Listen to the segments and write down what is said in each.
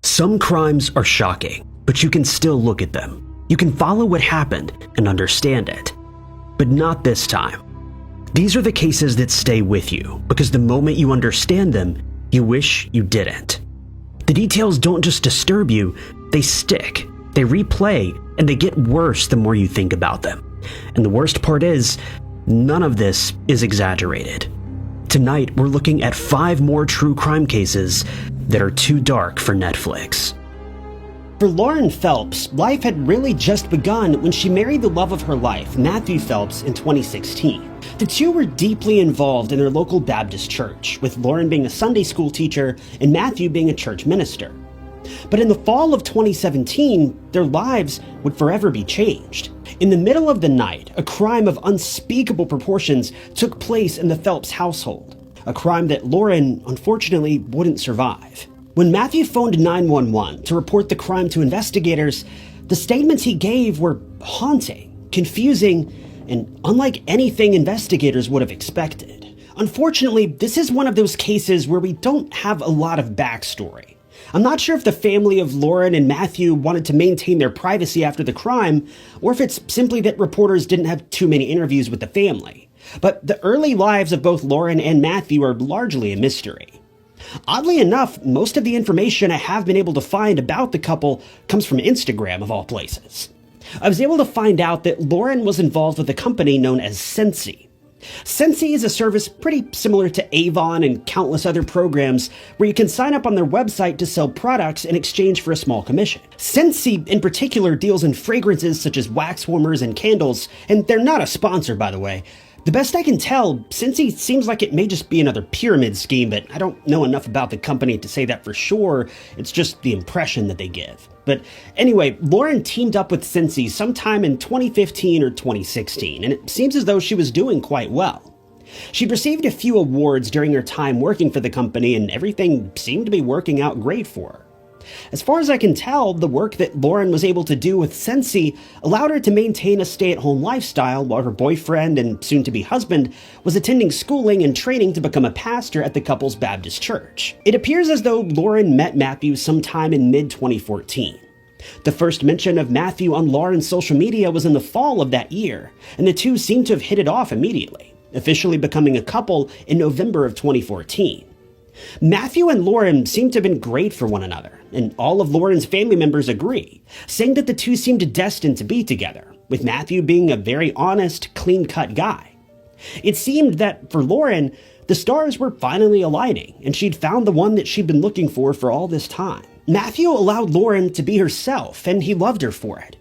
Some crimes are shocking, but you can still look at them. You can follow what happened and understand it. But not this time. These are the cases that stay with you, because the moment you understand them, you wish you didn't. The details don't just disturb you, they stick, they replay, and they get worse the more you think about them. And the worst part is, none of this is exaggerated. Tonight, we're looking at 5 more true crime cases that are too dark for Netflix. For Lauren Phelps, life had really just begun when she married the love of her life, Matthew Phelps, in 2016. The two were deeply involved in their local Baptist church, with Lauren being a Sunday school teacher and Matthew being a church minister. But in the fall of 2017, their lives would forever be changed. In the middle of the night, a crime of unspeakable proportions took place in the Phelps household, a crime that Lauren, unfortunately, wouldn't survive. When Matthew phoned 911 to report the crime to investigators, the statements he gave were haunting, confusing, and unlike anything investigators would have expected. Unfortunately, this is one of those cases where we don't have a lot of backstory. I'm not sure if the family of Lauren and Matthew wanted to maintain their privacy after the crime, or if it's simply that reporters didn't have too many interviews with the family. But the early lives of both Lauren and Matthew are largely a mystery. Oddly enough, most of the information I have been able to find about the couple comes from Instagram, of all places. I was able to find out that Lauren was involved with a company known as Scentsy. Scentsy is a service pretty similar to Avon and countless other programs where you can sign up on their website to sell products in exchange for a small commission. Scentsy in particular deals in fragrances such as wax warmers and candles, and they're not a sponsor, by the way. The best I can tell, Scentsy seems like it may just be another pyramid scheme, but I don't know enough about the company to say that for sure. It's just the impression that they give. But anyway, Lauren teamed up with Scentsy sometime in 2015 or 2016, and it seems as though she was doing quite well. She'd received a few awards during her time working for the company, and everything seemed to be working out great for her. As far as I can tell, the work that Lauren was able to do with Scentsy allowed her to maintain a stay-at-home lifestyle while her boyfriend and soon-to-be husband was attending schooling and training to become a pastor at the couple's Baptist church. It appears as though Lauren met Matthew sometime in mid-2014. The first mention of Matthew on Lauren's social media was in the fall of that year, and the two seemed to have hit it off immediately, officially becoming a couple in November of 2014. Matthew and Lauren seem to have been great for one another, and all of Lauren's family members agree, saying that the two seemed destined to be together, with Matthew being a very honest, clean-cut guy. It seemed that, for Lauren, the stars were finally aligning, and she'd found the one that she'd been looking for all this time. Matthew allowed Lauren to be herself, and he loved her for it.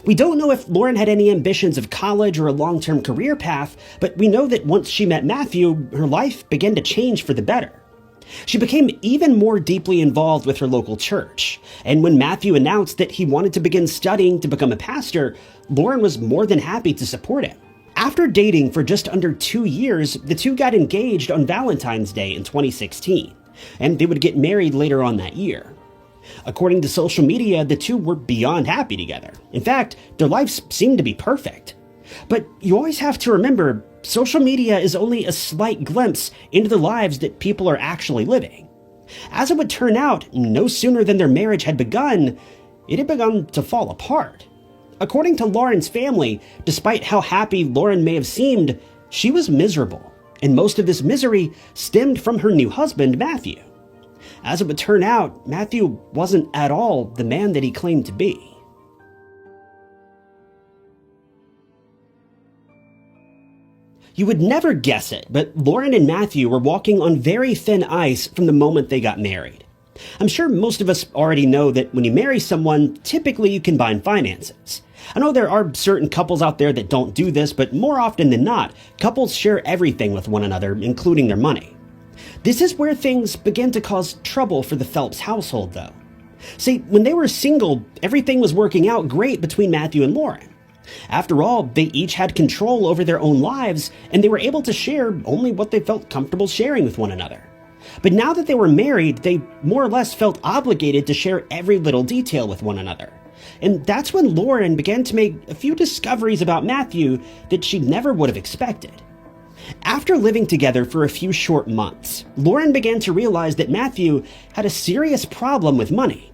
We don't know if Lauren had any ambitions of college or a long-term career path, but we know that once she met Matthew, her life began to change for the better. She became even more deeply involved with her local church, and when Matthew announced that he wanted to begin studying to become a pastor, Lauren was more than happy to support him. After dating for just under 2 years, the two got engaged on Valentine's Day in 2016, and they would get married later on that year. According to social media, the two were beyond happy together. In fact, their lives seemed to be perfect. But you always have to remember, social media is only a slight glimpse into the lives that people are actually living. As it would turn out, no sooner than their marriage had begun, it had begun to fall apart. According to Lauren's family, despite how happy Lauren may have seemed, she was miserable, and most of this misery stemmed from her new husband, Matthew. As it would turn out, Matthew wasn't at all the man that he claimed to be. You would never guess it, but Lauren and Matthew were walking on very thin ice from the moment they got married. I'm sure most of us already know that when you marry someone, typically you combine finances. I know there are certain couples out there that don't do this, but more often than not, couples share everything with one another, including their money. This is where things began to cause trouble for the Phelps household, though. See, when they were single, everything was working out great between Matthew and Lauren. After all, they each had control over their own lives, and they were able to share only what they felt comfortable sharing with one another. But now that they were married, they more or less felt obligated to share every little detail with one another. And that's when Lauren began to make a few discoveries about Matthew that she never would have expected. After living together for a few short months, Lauren began to realize that Matthew had a serious problem with money.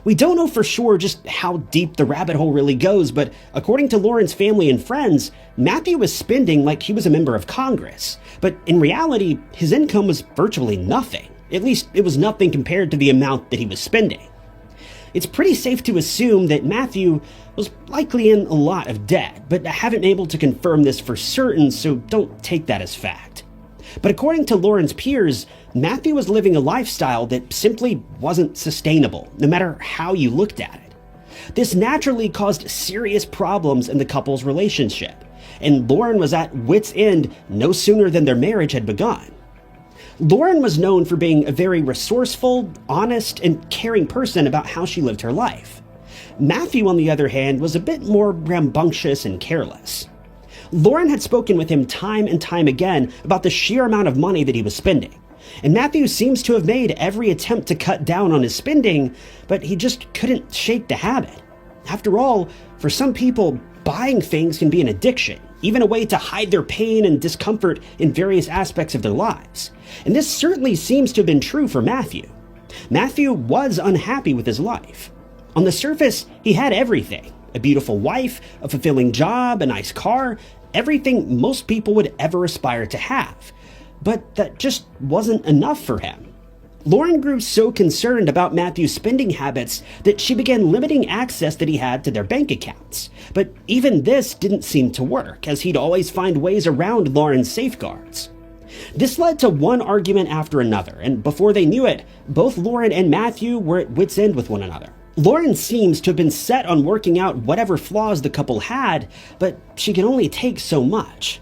We don't know for sure just how deep the rabbit hole really goes, but according to Lauren's family and friends, Matthew was spending like he was a member of Congress. But in reality, his income was virtually nothing. At least it was nothing compared to the amount that he was spending. It's pretty safe to assume that Matthew was likely in a lot of debt, but I haven't been able to confirm this for certain, so don't take that as fact. But according to Lauren's peers, Matthew was living a lifestyle that simply wasn't sustainable, no matter how you looked at it. This naturally caused serious problems in the couple's relationship, and Lauren was at wit's end no sooner than their marriage had begun. Lauren was known for being a very resourceful, honest, and caring person about how she lived her life. Matthew, on the other hand, was a bit more rambunctious and careless. Lauren had spoken with him time and time again about the sheer amount of money that he was spending, and Matthew seems to have made every attempt to cut down on his spending, but he just couldn't shake the habit. After all, for some people, buying things can be an addiction, even a way to hide their pain and discomfort in various aspects of their lives. And this certainly seems to have been true for Matthew. Matthew was unhappy with his life. On the surface, he had everything: a beautiful wife, a fulfilling job, a nice car, everything most people would ever aspire to have. But that just wasn't enough for him. Lauren grew so concerned about Matthew's spending habits that she began limiting access that he had to their bank accounts. But even this didn't seem to work, as he'd always find ways around Lauren's safeguards. This led to one argument after another, and before they knew it, both Lauren and Matthew were at wit's end with one another. Lauren seems to have been set on working out whatever flaws the couple had, but she could only take so much.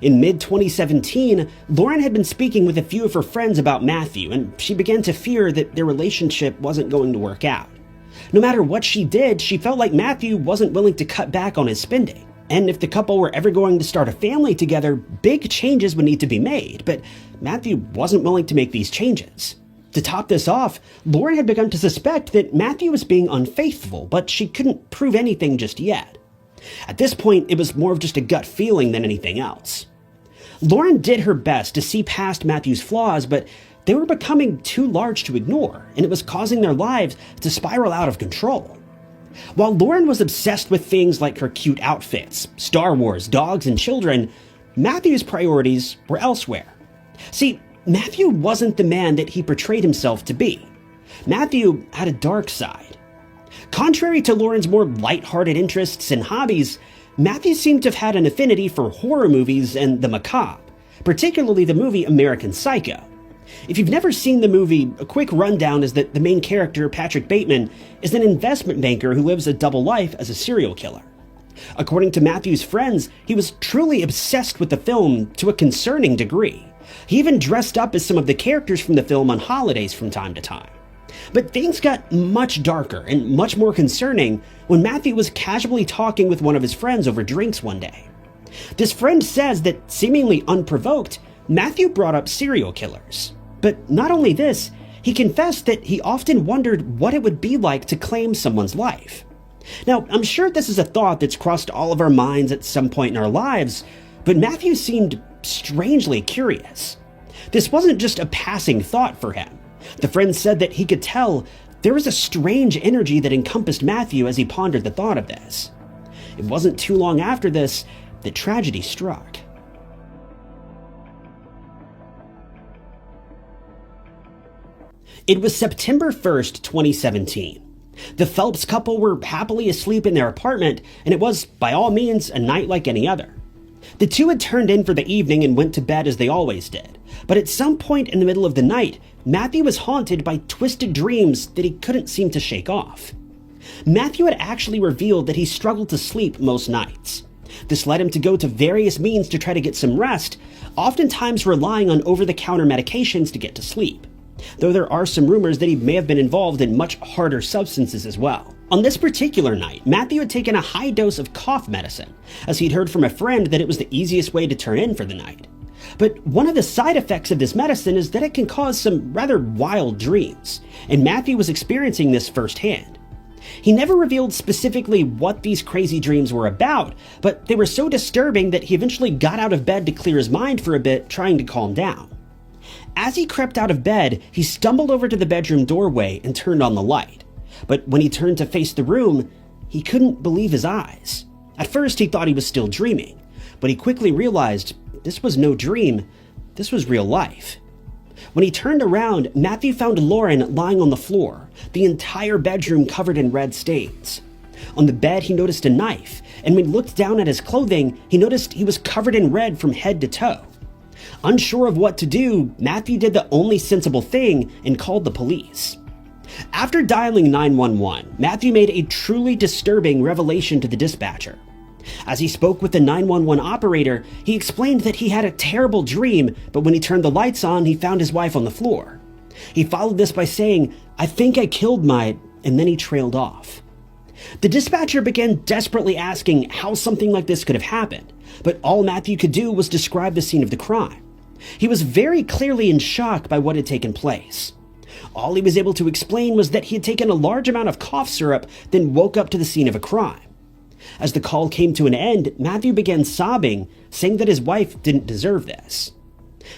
In mid-2017, Lauren had been speaking with a few of her friends about Matthew, and she began to fear that their relationship wasn't going to work out. No matter what she did, she felt like Matthew wasn't willing to cut back on his spending. And if the couple were ever going to start a family together, big changes would need to be made, but Matthew wasn't willing to make these changes. To top this off, Lauren had begun to suspect that Matthew was being unfaithful, but she couldn't prove anything just yet. At this point, it was more of just a gut feeling than anything else. Lauren did her best to see past Matthew's flaws, but they were becoming too large to ignore, and it was causing their lives to spiral out of control. While Lauren was obsessed with things like her cute outfits, Star Wars, dogs, and children, Matthew's priorities were elsewhere. See, Matthew wasn't the man that he portrayed himself to be. Matthew had a dark side. Contrary to Lauren's more lighthearted interests and hobbies, Matthew seemed to have had an affinity for horror movies and the macabre, particularly the movie American Psycho. If you've never seen the movie, a quick rundown is that the main character, Patrick Bateman, is an investment banker who lives a double life as a serial killer. According to Matthew's friends, he was truly obsessed with the film to a concerning degree. He even dressed up as some of the characters from the film on holidays from time to time. But things got much darker and much more concerning when Matthew was casually talking with one of his friends over drinks one day. This friend says that, seemingly unprovoked, Matthew brought up serial killers. But not only this, he confessed that he often wondered what it would be like to claim someone's life. Now, I'm sure this is a thought that's crossed all of our minds at some point in our lives, but Matthew seemed strangely curious. This wasn't just a passing thought for him. The friend said that he could tell there was a strange energy that encompassed Matthew as he pondered the thought of this. It wasn't too long after this that tragedy struck. It was September 1st, 2017. The Phelps couple were happily asleep in their apartment, and it was, by all means, a night like any other. The two had turned in for the evening and went to bed as they always did, but at some point in the middle of the night, Matthew was haunted by twisted dreams that he couldn't seem to shake off. Matthew had actually revealed that he struggled to sleep most nights. This led him to go to various means to try to get some rest, oftentimes relying on over-the-counter medications to get to sleep, though there are some rumors that he may have been involved in much harder substances as well. On this particular night, Matthew had taken a high dose of cough medicine, as he'd heard from a friend that it was the easiest way to turn in for the night. But one of the side effects of this medicine is that it can cause some rather wild dreams, and Matthew was experiencing this firsthand. He never revealed specifically what these crazy dreams were about, but they were so disturbing that he eventually got out of bed to clear his mind for a bit, trying to calm down. As he crept out of bed, he stumbled over to the bedroom doorway and turned on the light. but when he turned to face the room, he couldn't believe his eyes. At first, he thought he was still dreaming, but he quickly realized this was no dream, this was real life. When he turned around, Matthew found Lauren lying on the floor, the entire bedroom covered in red stains. On the bed, he noticed a knife, and when he looked down at his clothing, he noticed he was covered in red from head to toe. Unsure of what to do, Matthew did the only sensible thing and called the police. After dialing 911, Matthew made a truly disturbing revelation to the dispatcher. As he spoke with the 911 operator, he explained that he had a terrible dream, but when he turned the lights on, he found his wife on the floor. He followed this by saying, "I think I killed my," and then he trailed off. The dispatcher began desperately asking how something like this could have happened, but all Matthew could do was describe the scene of the crime. He was very clearly in shock by what had taken place. All he was able to explain was that he had taken a large amount of cough syrup, then woke up to the scene of a crime. As the call came to an end, Matthew began sobbing, saying that his wife didn't deserve this.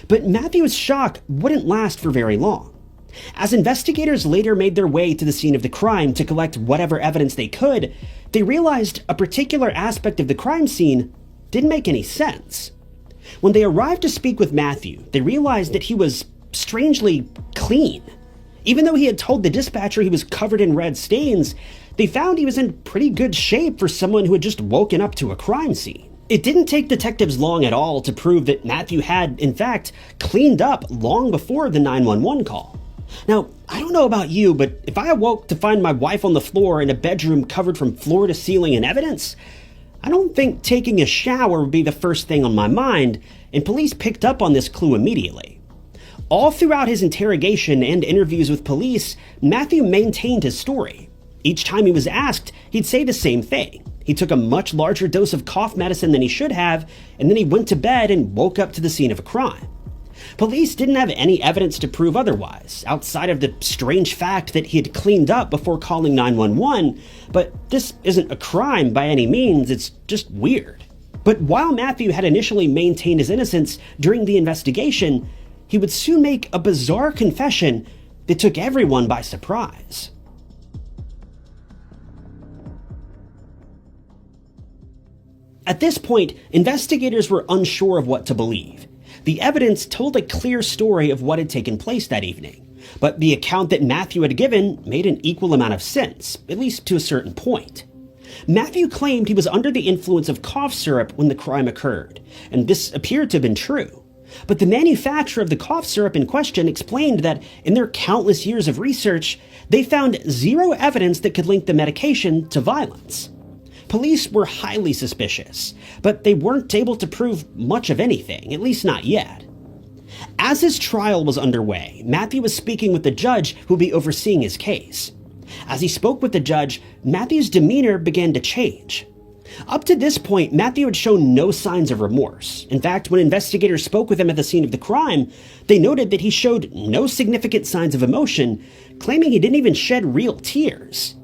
But Matthew's shock wouldn't last for very long. As investigators later made their way to the scene of the crime to collect whatever evidence they could, they realized a particular aspect of the crime scene didn't make any sense. When they arrived to speak with Matthew, they realized that he was strangely clean. Even though he had told the dispatcher he was covered in red stains, they found he was in pretty good shape for someone who had just woken up to a crime scene. It didn't take detectives long at all to prove that Matthew had, in fact, cleaned up long before the 911 call. Now, I don't know about you, but if I awoke to find my wife on the floor in a bedroom covered from floor to ceiling in evidence, I don't think taking a shower would be the first thing on my mind, and police picked up on this clue immediately. All throughout his interrogation and interviews with police, Matthew maintained his story. Each time he was asked, he'd say the same thing. He took a much larger dose of cough medicine than he should have, and then he went to bed and woke up to the scene of a crime. Police didn't have any evidence to prove otherwise, outside of the strange fact that he had cleaned up before calling 911, but this isn't a crime by any means, it's just weird. But while Matthew had initially maintained his innocence during the investigation, he would soon make a bizarre confession that took everyone by surprise. At this point, investigators were unsure of what to believe. The evidence told a clear story of what had taken place that evening, but the account that Matthew had given made an equal amount of sense, at least to a certain point. Matthew claimed he was under the influence of cough syrup when the crime occurred, and this appeared to have been true. But the manufacturer of the cough syrup in question explained that in their countless years of research, they found zero evidence that could link the medication to violence. Police were highly suspicious, but they weren't able to prove much of anything, at least not yet. As his trial was underway, Matthew was speaking with the judge who would be overseeing his case. As he spoke with the judge, Matthew's demeanor began to change. Up to this point, Matthew had shown no signs of remorse. In fact, when investigators spoke with him at the scene of the crime, they noted that he showed no significant signs of emotion, claiming he didn't even shed real tears.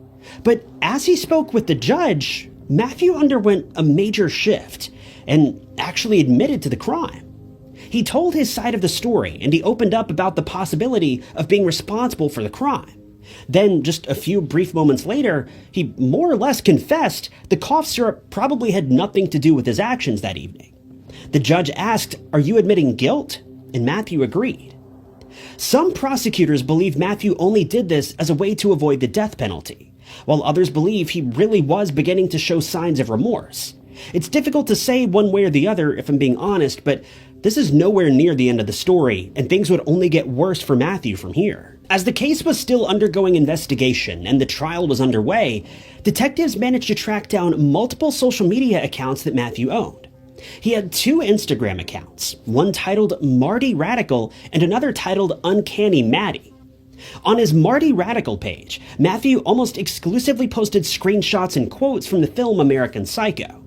But as he spoke with the judge, Matthew underwent a major shift and actually admitted to the crime. He told his side of the story, and he opened up about the possibility of being responsible for the crime. Then, just a few brief moments later, he more or less confessed the cough syrup probably had nothing to do with his actions that evening. The judge asked, "Are you admitting guilt?" And Matthew agreed. Some prosecutors believe Matthew only did this as a way to avoid the death penalty, while others believe he really was beginning to show signs of remorse. It's difficult to say one way or the other if I'm being honest, but this is nowhere near the end of the story, and things would only get worse for Matthew from here. As the case was still undergoing investigation and the trial was underway, detectives managed to track down multiple social media accounts that Matthew owned. He had two Instagram accounts, one titled Marty Radical and another titled Uncanny Maddie. On his Marty Radical page, Matthew almost exclusively posted screenshots and quotes from the film American Psycho.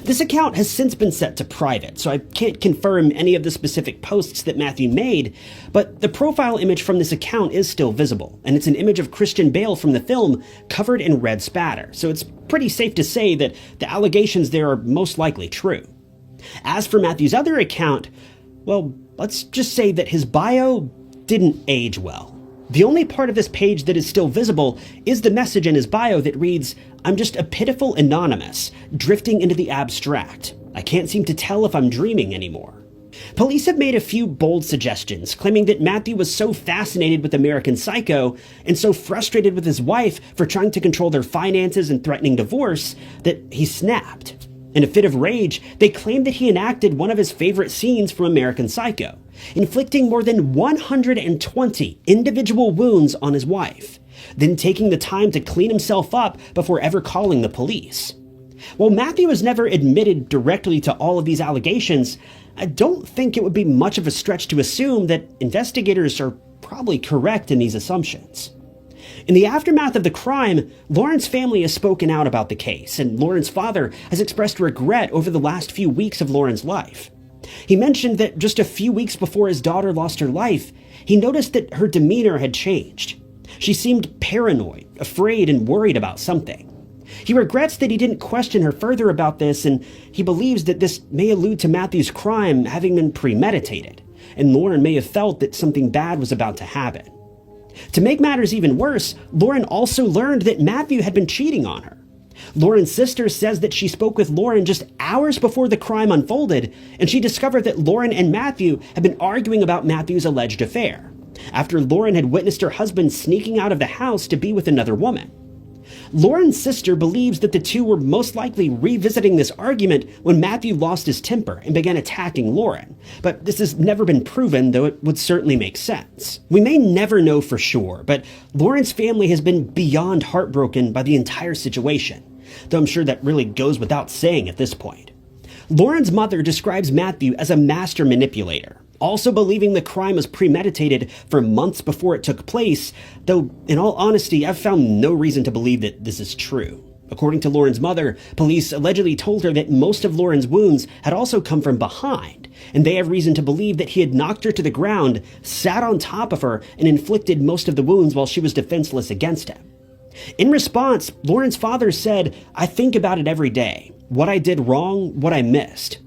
This account has since been set to private, so I can't confirm any of the specific posts that Matthew made, but the profile image from this account is still visible, and it's an image of Christian Bale from the film covered in red spatter, so it's pretty safe to say that the allegations there are most likely true. As for Matthew's other account, well, let's just say that his bio didn't age well. The only part of this page that is still visible is the message in his bio that reads, "I'm just a pitiful anonymous, drifting into the abstract. I can't seem to tell if I'm dreaming anymore." Police have made a few bold suggestions, claiming that Matthew was so fascinated with American Psycho and so frustrated with his wife for trying to control their finances and threatening divorce that he snapped. In a fit of rage, they claimed that he enacted one of his favorite scenes from American Psycho, inflicting more than 120 individual wounds on his wife, then taking the time to clean himself up before ever calling the police. While Matthew has never admitted directly to all of these allegations, I don't think it would be much of a stretch to assume that investigators are probably correct in these assumptions. In the aftermath of the crime, Lauren's family has spoken out about the case, and Lauren's father has expressed regret over the last few weeks of Lauren's life. He mentioned that just a few weeks before his daughter lost her life, he noticed that her demeanor had changed. She seemed paranoid, afraid, and worried about something. He regrets that he didn't question her further about this, and he believes that this may allude to Matthew's crime having been premeditated, and Lauren may have felt that something bad was about to happen. To make matters even worse, Lauren also learned that Matthew had been cheating on her. Lauren's sister says that she spoke with Lauren just hours before the crime unfolded, and she discovered that Lauren and Matthew had been arguing about Matthew's alleged affair, after Lauren had witnessed her husband sneaking out of the house to be with another woman. Lauren's sister believes that the two were most likely revisiting this argument when Matthew lost his temper and began attacking Lauren, but this has never been proven, though it would certainly make sense. We may never know for sure, but Lauren's family has been beyond heartbroken by the entire situation, though I'm sure that really goes without saying at this point. Lauren's mother describes Matthew as a master manipulator, also believing the crime was premeditated for months before it took place, though in all honesty, I've found no reason to believe that this is true. According to Lauren's mother, police allegedly told her that most of Lauren's wounds had also come from behind, and they have reason to believe that he had knocked her to the ground, sat on top of her, and inflicted most of the wounds while she was defenseless against him. In response, Lauren's father said, "I think about it every day. What I did wrong, what I missed.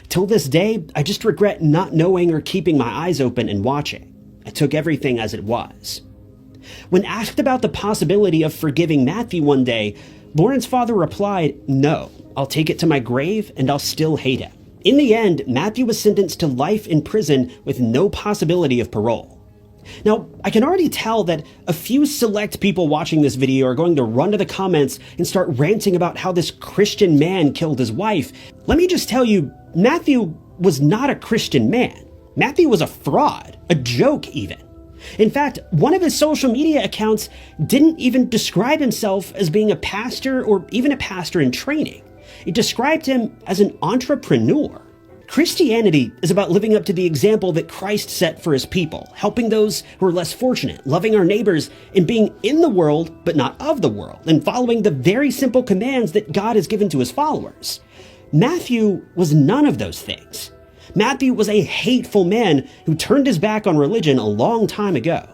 Till this day, I just regret not knowing or keeping my eyes open and watching. I took everything as it was." When asked about the possibility of forgiving Matthew one day, Lauren's father replied, "No, I'll take it to my grave and I'll still hate him." In the end, Matthew was sentenced to life in prison with no possibility of parole. Now, I can already tell that a few select people watching this video are going to run to the comments and start ranting about how this Christian man killed his wife. Let me just tell you, Matthew was not a Christian man. Matthew was a fraud, a joke even. In fact, one of his social media accounts didn't even describe himself as being a pastor or even a pastor in training. It described him as an entrepreneur. Christianity is about living up to the example that Christ set for his people, helping those who are less fortunate, loving our neighbors, and being in the world but not of the world, and following the very simple commands that God has given to his followers. Matthew was none of those things. Matthew was a hateful man who turned his back on religion a long time ago.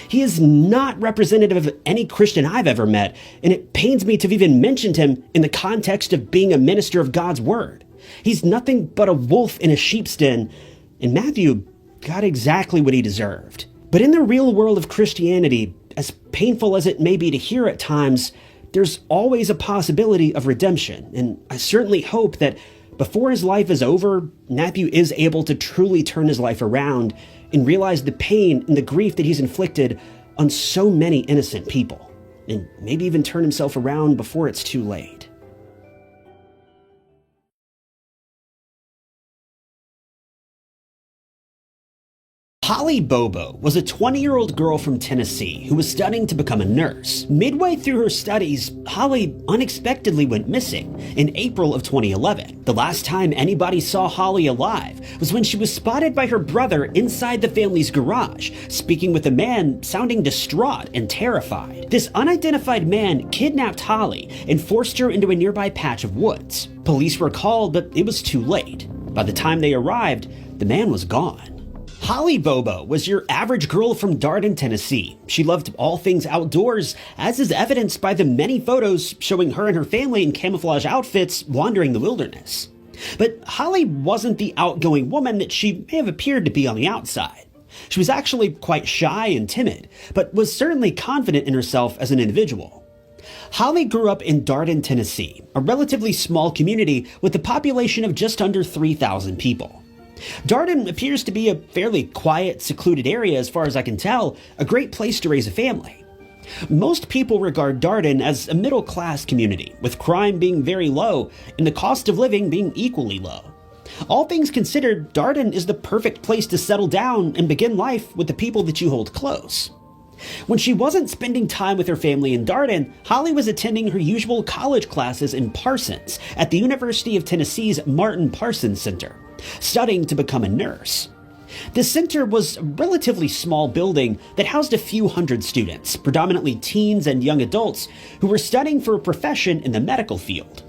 He is not representative of any Christian I've ever met, and it pains me to have even mentioned him in the context of being a minister of God's word. He's nothing but a wolf in a sheep's den, and Matthew got exactly what he deserved. But in the real world of Christianity, as painful as it may be to hear at times, there's always a possibility of redemption, and I certainly hope that before his life is over, Matthew is able to truly turn his life around and realize the pain and the grief that he's inflicted on so many innocent people, and maybe even turn himself around before it's too late. Holly Bobo was a 20-year-old girl from Tennessee who was studying to become a nurse. Midway through her studies, Holly unexpectedly went missing in April of 2011. The last time anybody saw Holly alive was when she was spotted by her brother inside the family's garage, speaking with a man sounding distraught and terrified. This unidentified man kidnapped Holly and forced her into a nearby patch of woods. Police were called, but it was too late. By the time they arrived, the man was gone. Holly Bobo was your average girl from Darden, Tennessee. She loved all things outdoors, as is evidenced by the many photos showing her and her family in camouflage outfits wandering the wilderness. But Holly wasn't the outgoing woman that she may have appeared to be on the outside. She was actually quite shy and timid, but was certainly confident in herself as an individual. Holly grew up in Darden, Tennessee, a relatively small community with a population of just under 3,000 people. Darden appears to be a fairly quiet, secluded area as far as I can tell, a great place to raise a family. Most people regard Darden as a middle-class community, with crime being very low and the cost of living being equally low. All things considered, Darden is the perfect place to settle down and begin life with the people that you hold close. When she wasn't spending time with her family in Darden, Holly was attending her usual college classes in Parsons at the University of Tennessee's Martin Parsons Center, studying to become a nurse. The center was a relatively small building that housed a few hundred students, predominantly teens and young adults, who were studying for a profession in the medical field.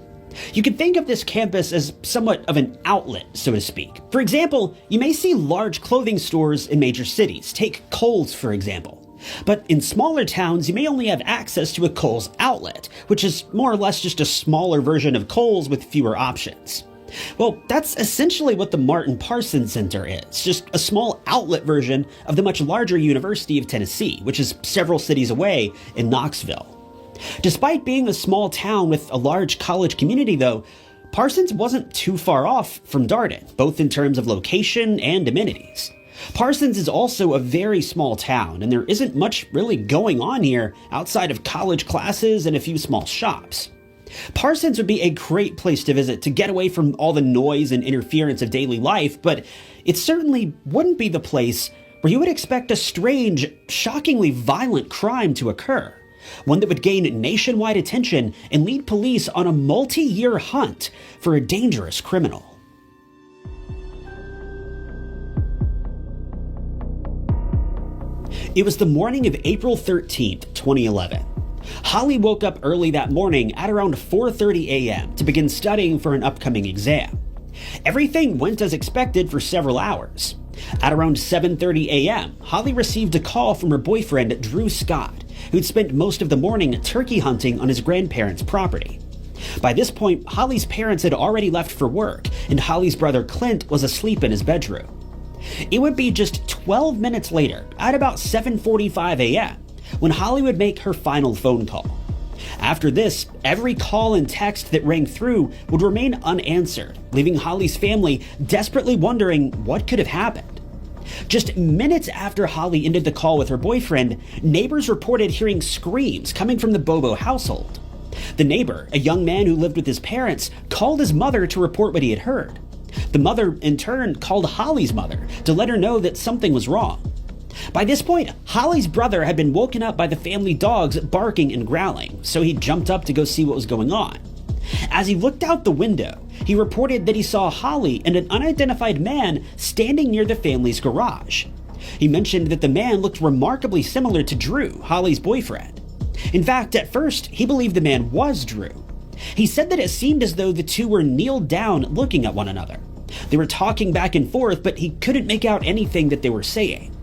You can think of this campus as somewhat of an outlet, so to speak. For example, you may see large clothing stores in major cities. Take Kohl's, for example. But in smaller towns, you may only have access to a Kohl's outlet, which is more or less just a smaller version of Kohl's with fewer options. Well, that's essentially what the Martin Parsons Center is, just a small outlet version of the much larger University of Tennessee, which is several cities away in Knoxville. Despite being a small town with a large college community, though, Parsons wasn't too far off from Darden, both in terms of location and amenities. Parsons is also a very small town, and there isn't much really going on here outside of college classes and a few small shops. Parsons would be a great place to visit to get away from all the noise and interference of daily life, but it certainly wouldn't be the place where you would expect a strange, shockingly violent crime to occur, one that would gain nationwide attention and lead police on a multi-year hunt for a dangerous criminal. It was the morning of April 13th, 2011. Holly woke up early that morning at around 4:30 a.m. to begin studying for an upcoming exam. Everything went as expected for several hours. At around 7:30 a.m., Holly received a call from her boyfriend, Drew Scott, who'd spent most of the morning turkey hunting on his grandparents' property. By this point, Holly's parents had already left for work, and Holly's brother Clint was asleep in his bedroom. It would be just 12 minutes later, at about 7:45 a.m., when Holly would make her final phone call. After this, every call and text that rang through would remain unanswered, leaving Holly's family desperately wondering what could have happened. Just minutes after Holly ended the call with her boyfriend, neighbors reported hearing screams coming from the Bobo household. The neighbor, a young man who lived with his parents, called his mother to report what he had heard. The mother, in turn, called Holly's mother to let her know that something was wrong. By this point, Holly's brother had been woken up by the family dogs barking and growling, so he jumped up to go see what was going on. As he looked out the window, he reported that he saw Holly and an unidentified man standing near the family's garage. He mentioned that the man looked remarkably similar to Drew, Holly's boyfriend. In fact, at first, he believed the man was Drew. He said that it seemed as though the two were kneeled down looking at one another. They were talking back and forth, but he couldn't make out anything that they were saying.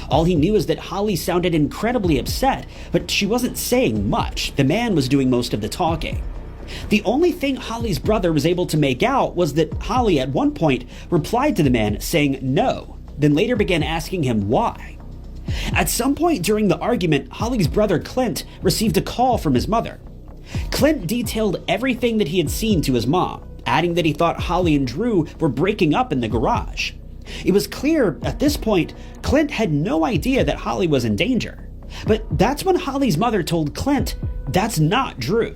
All he knew is that Holly sounded incredibly upset, but she wasn't saying much. The man was doing most of the talking. The only thing Holly's brother was able to make out was that Holly at one point replied to the man saying no, then later began asking him why. At some point during the argument, Holly's brother Clint received a call from his mother. Clint detailed everything that he had seen to his mom, adding that he thought Holly and Drew were breaking up in the garage. It was clear at this point, Clint had no idea that Holly was in danger. But that's when Holly's mother told Clint that's not Drew.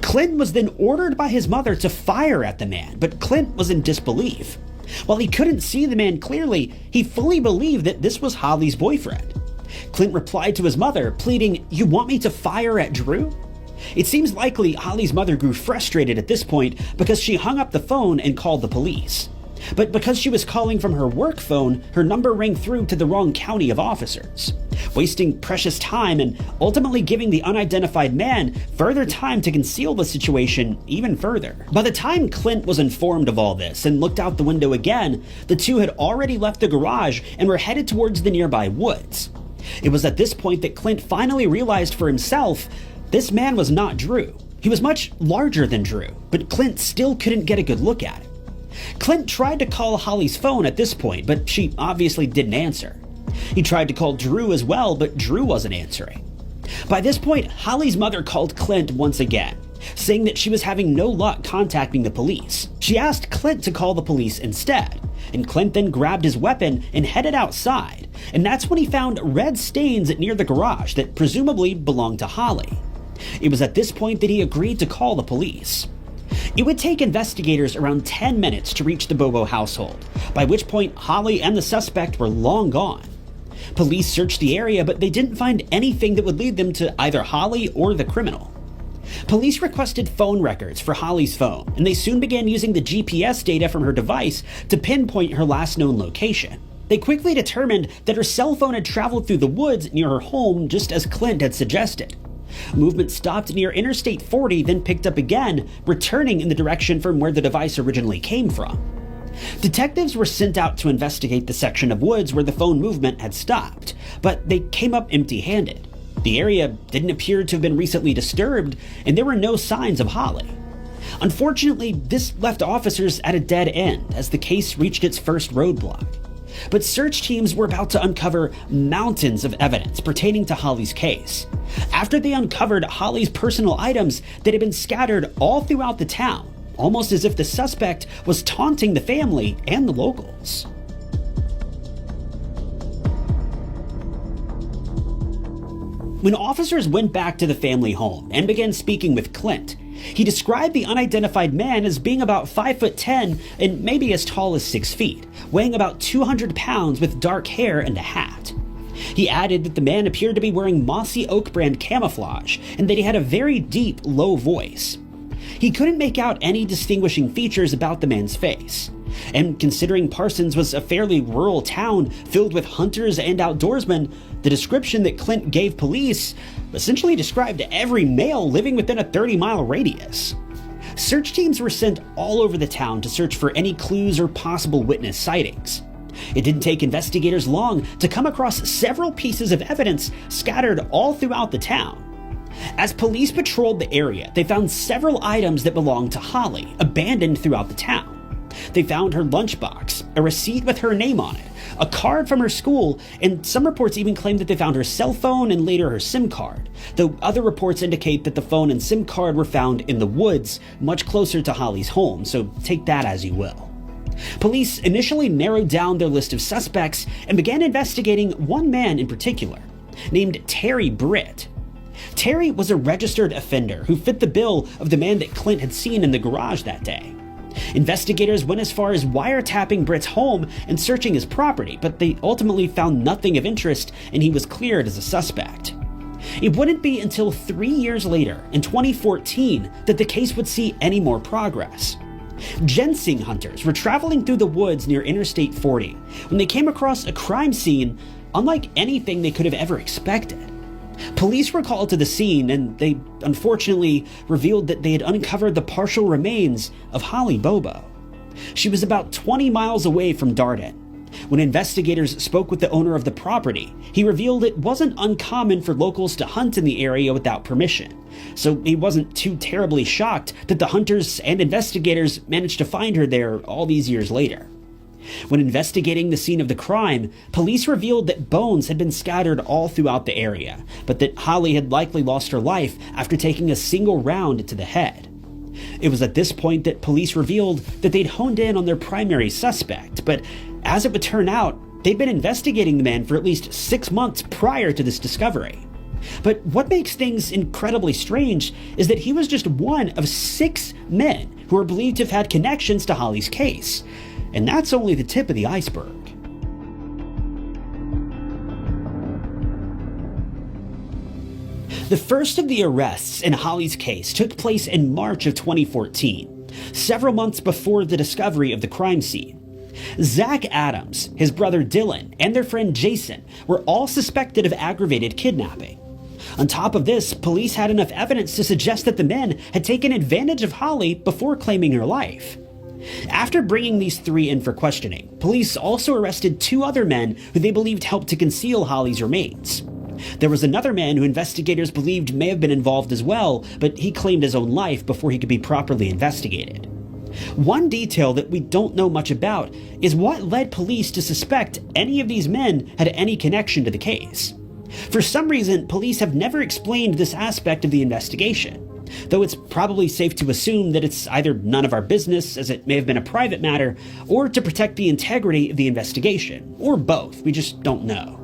Clint was then ordered by his mother to fire at the man, but Clint was in disbelief. While he couldn't see the man clearly, he fully believed that this was Holly's boyfriend. Clint replied to his mother, pleading, "You want me to fire at Drew?" It seems likely Holly's mother grew frustrated at this point because she hung up the phone and called the police. But because she was calling from her work phone, her number rang through to the wrong county of officers, wasting precious time and ultimately giving the unidentified man further time to conceal the situation even further. By the time Clint was informed of all this and looked out the window again, the two had already left the garage and were headed towards the nearby woods. It was at this point that Clint finally realized for himself this man was not Drew. He was much larger than Drew, but Clint still couldn't get a good look at him. Clint tried to call Holly's phone at this point, but she obviously didn't answer. He tried to call Drew as well, but Drew wasn't answering. By this point, Holly's mother called Clint once again, saying that she was having no luck contacting the police. She asked Clint to call the police instead, and Clint then grabbed his weapon and headed outside, and that's when he found red stains near the garage that presumably belonged to Holly. It was at this point that he agreed to call the police. It would take investigators around 10 minutes to reach the Bobo household, by which point Holly and the suspect were long gone. Police searched the area, but they didn't find anything that would lead them to either Holly or the criminal. Police requested phone records for Holly's phone, and they soon began using the GPS data from her device to pinpoint her last known location. They quickly determined that her cell phone had traveled through the woods near her home, just as Clint had suggested. Movement stopped near Interstate 40, then picked up again, returning in the direction from where the device originally came from. Detectives were sent out to investigate the section of woods where the phone movement had stopped, but they came up empty-handed. The area didn't appear to have been recently disturbed, and there were no signs of Holly. Unfortunately, this left officers at a dead end as the case reached its first roadblock. But search teams were about to uncover mountains of evidence pertaining to Holly's case. After they uncovered Holly's personal items that had been scattered all throughout the town, almost as if the suspect was taunting the family and the locals. When officers went back to the family home and began speaking with Clint, he described the unidentified man as being about 5'10" and maybe as tall as 6 feet, weighing about 200 pounds with dark hair and a hat. He added that the man appeared to be wearing Mossy Oak brand camouflage and that he had a very deep, low voice. He couldn't make out any distinguishing features about the man's face. And considering Parsons was a fairly rural town filled with hunters and outdoorsmen, the description that Clint gave police essentially described every male living within a 30-mile radius. Search teams were sent all over the town to search for any clues or possible witness sightings. It didn't take investigators long to come across several pieces of evidence scattered all throughout the town. As police patrolled the area, they found several items that belonged to Holly, abandoned throughout the town. They found her lunchbox, a receipt with her name on it, a card from her school, and some reports even claim that they found her cell phone and later her SIM card, though other reports indicate that the phone and SIM card were found in the woods, much closer to Holly's home, so take that as you will. Police initially narrowed down their list of suspects and began investigating one man in particular, named Terry Britt. Terry was a registered offender who fit the bill of the man that Clint had seen in the garage that day. Investigators went as far as wiretapping Britt's home and searching his property, but they ultimately found nothing of interest and he was cleared as a suspect. It wouldn't be until 3 years later, in 2014, that the case would see any more progress. Ginseng hunters were traveling through the woods near Interstate 40 when they came across a crime scene unlike anything they could have ever expected. Police were called to the scene and they unfortunately revealed that they had uncovered the partial remains of Holly Bobo. She was about 20 miles away from Darden. When investigators spoke with the owner of the property, he revealed it wasn't uncommon for locals to hunt in the area without permission, so he wasn't too terribly shocked that the hunters and investigators managed to find her there all these years later. When investigating the scene of the crime, police revealed that bones had been scattered all throughout the area, but that Holly had likely lost her life after taking a single round to the head. It was at this point that police revealed that they'd honed in on their primary suspect, but as it would turn out, they'd been investigating the man for at least 6 months prior to this discovery. But what makes things incredibly strange is that he was just one of 6 men who are believed to have had connections to Holly's case. And that's only the tip of the iceberg. The first of the arrests in Holly's case took place in March of 2014, several months before the discovery of the crime scene. Zach Adams, his brother Dylan, and their friend Jason were all suspected of aggravated kidnapping. On top of this, police had enough evidence to suggest that the men had taken advantage of Holly before claiming her life. After bringing these 3 in for questioning, police also arrested 2 other men who they believed helped to conceal Holly's remains. There was another man who investigators believed may have been involved as well, but he claimed his own life before he could be properly investigated. One detail that we don't know much about is what led police to suspect any of these men had any connection to the case. For some reason, police have never explained this aspect of the investigation, though it's probably safe to assume that it's either none of our business, as it may have been a private matter, or to protect the integrity of the investigation, or both. We just don't know.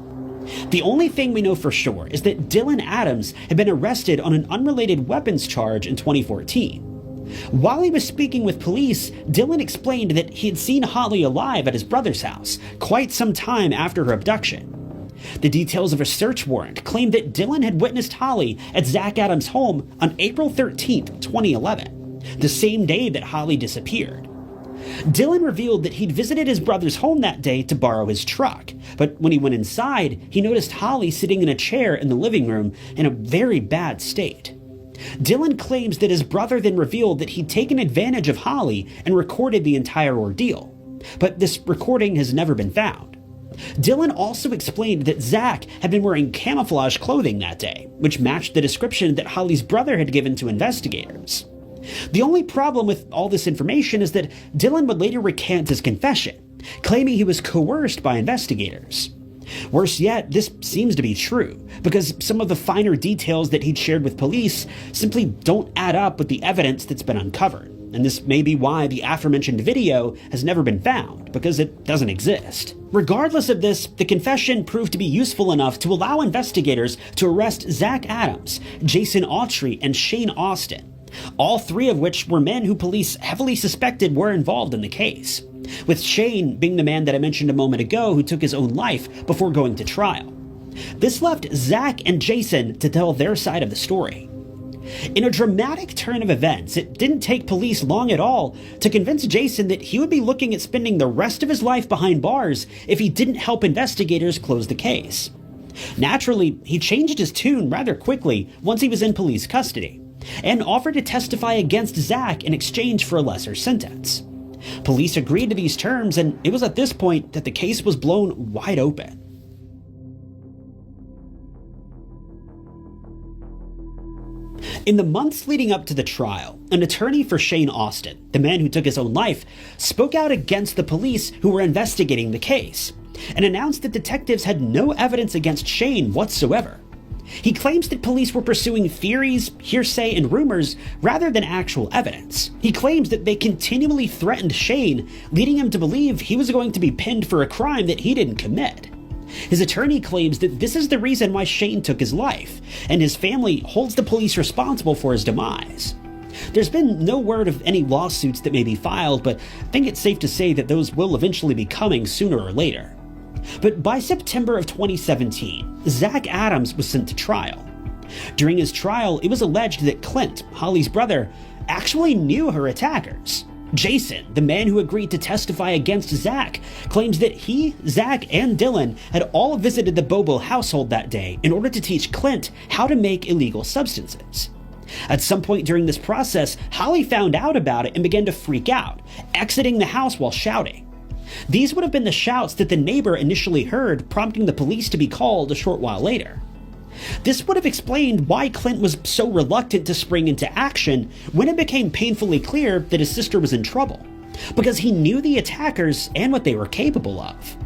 The only thing we know for sure is that Dylan Adams had been arrested on an unrelated weapons charge in 2014. While he was speaking with police, Dylan explained that he had seen Holly alive at his brother's house quite some time after her abduction. The details of a search warrant claimed that Dylan had witnessed Holly at Zach Adams' home on April 13, 2011, the same day that Holly disappeared. Dylan revealed that he'd visited his brother's home that day to borrow his truck, but when he went inside, he noticed Holly sitting in a chair in the living room in a very bad state. Dylan claims that his brother then revealed that he'd taken advantage of Holly and recorded the entire ordeal, but this recording has never been found. Dylan also explained that Zach had been wearing camouflage clothing that day, which matched the description that Holly's brother had given to investigators. The only problem with all this information is that Dylan would later recant his confession, claiming he was coerced by investigators. Worse yet, this seems to be true, because some of the finer details that he'd shared with police simply don't add up with the evidence that's been uncovered, and this may be why the aforementioned video has never been found, because it doesn't exist. Regardless of this, the confession proved to be useful enough to allow investigators to arrest Zach Adams, Jason Autry, and Shane Austin, all three of which were men who police heavily suspected were involved in the case, with Shane being the man that I mentioned a moment ago who took his own life before going to trial. This left Zach and Jason to tell their side of the story. In a dramatic turn of events, it didn't take police long at all to convince Jason that he would be looking at spending the rest of his life behind bars if he didn't help investigators close the case. Naturally, he changed his tune rather quickly once he was in police custody, and offered to testify against Zach in exchange for a lesser sentence. Police agreed to these terms, and it was at this point that the case was blown wide open. In the months leading up to the trial, an attorney for Shane Austin, the man who took his own life, spoke out against the police who were investigating the case, and announced that detectives had no evidence against Shane whatsoever. He claims that police were pursuing theories, hearsay, and rumors rather than actual evidence. He claims that they continually threatened Shane, leading him to believe he was going to be pinned for a crime that he didn't commit. His attorney claims that this is the reason why Shane took his life, and his family holds the police responsible for his demise. There's been no word of any lawsuits that may be filed, but I think it's safe to say that those will eventually be coming sooner or later. But by September of 2017, Zach Adams was sent to trial. During his trial, it was alleged that Clint, Holly's brother, actually knew her attackers. Jason, the man who agreed to testify against Zach, claims that he, Zach, and Dylan had all visited the Bobo household that day in order to teach Clint how to make illegal substances. At some point during this process, Holly found out about it and began to freak out, exiting the house while shouting. These would have been the shouts that the neighbor initially heard, prompting the police to be called a short while later. This would have explained why Clint was so reluctant to spring into action when it became painfully clear that his sister was in trouble, because he knew the attackers and what they were capable of.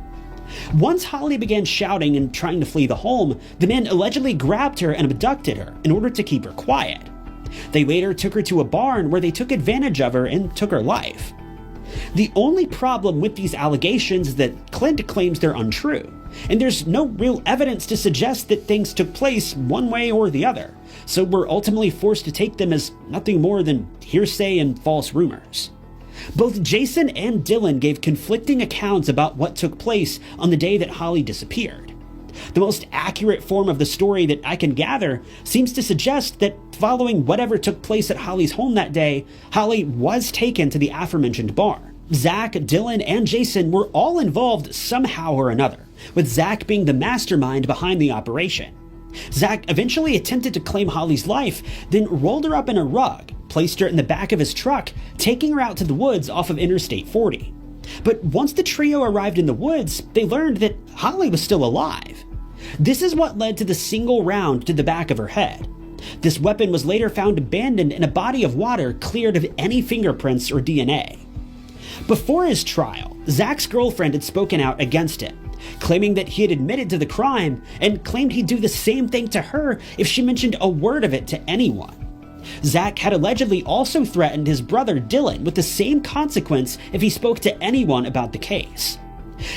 Once Holly began shouting and trying to flee the home, the men allegedly grabbed her and abducted her in order to keep her quiet. They later took her to a barn where they took advantage of her and took her life. The only problem with these allegations is that Clint claims they're untrue, and there's no real evidence to suggest that things took place one way or the other, so we're ultimately forced to take them as nothing more than hearsay and false rumors. Both Jason and Dylan gave conflicting accounts about what took place on the day that Holly disappeared. The most accurate form of the story that I can gather seems to suggest that following whatever took place at Holly's home that day, Holly was taken to the aforementioned barn. Zach, Dylan, and Jason were all involved somehow or another, with Zach being the mastermind behind the operation. Zach eventually attempted to claim Holly's life, then rolled her up in a rug, placed her in the back of his truck, taking her out to the woods off of Interstate 40. But once the trio arrived in the woods, they learned that Holly was still alive. This is what led to the single round to the back of her head. This weapon was later found abandoned in a body of water cleared of any fingerprints or DNA. Before his trial, Zach's girlfriend had spoken out against him, claiming that he had admitted to the crime and claimed he'd do the same thing to her if she mentioned a word of it to anyone. Zach had allegedly also threatened his brother Dylan with the same consequence if he spoke to anyone about the case.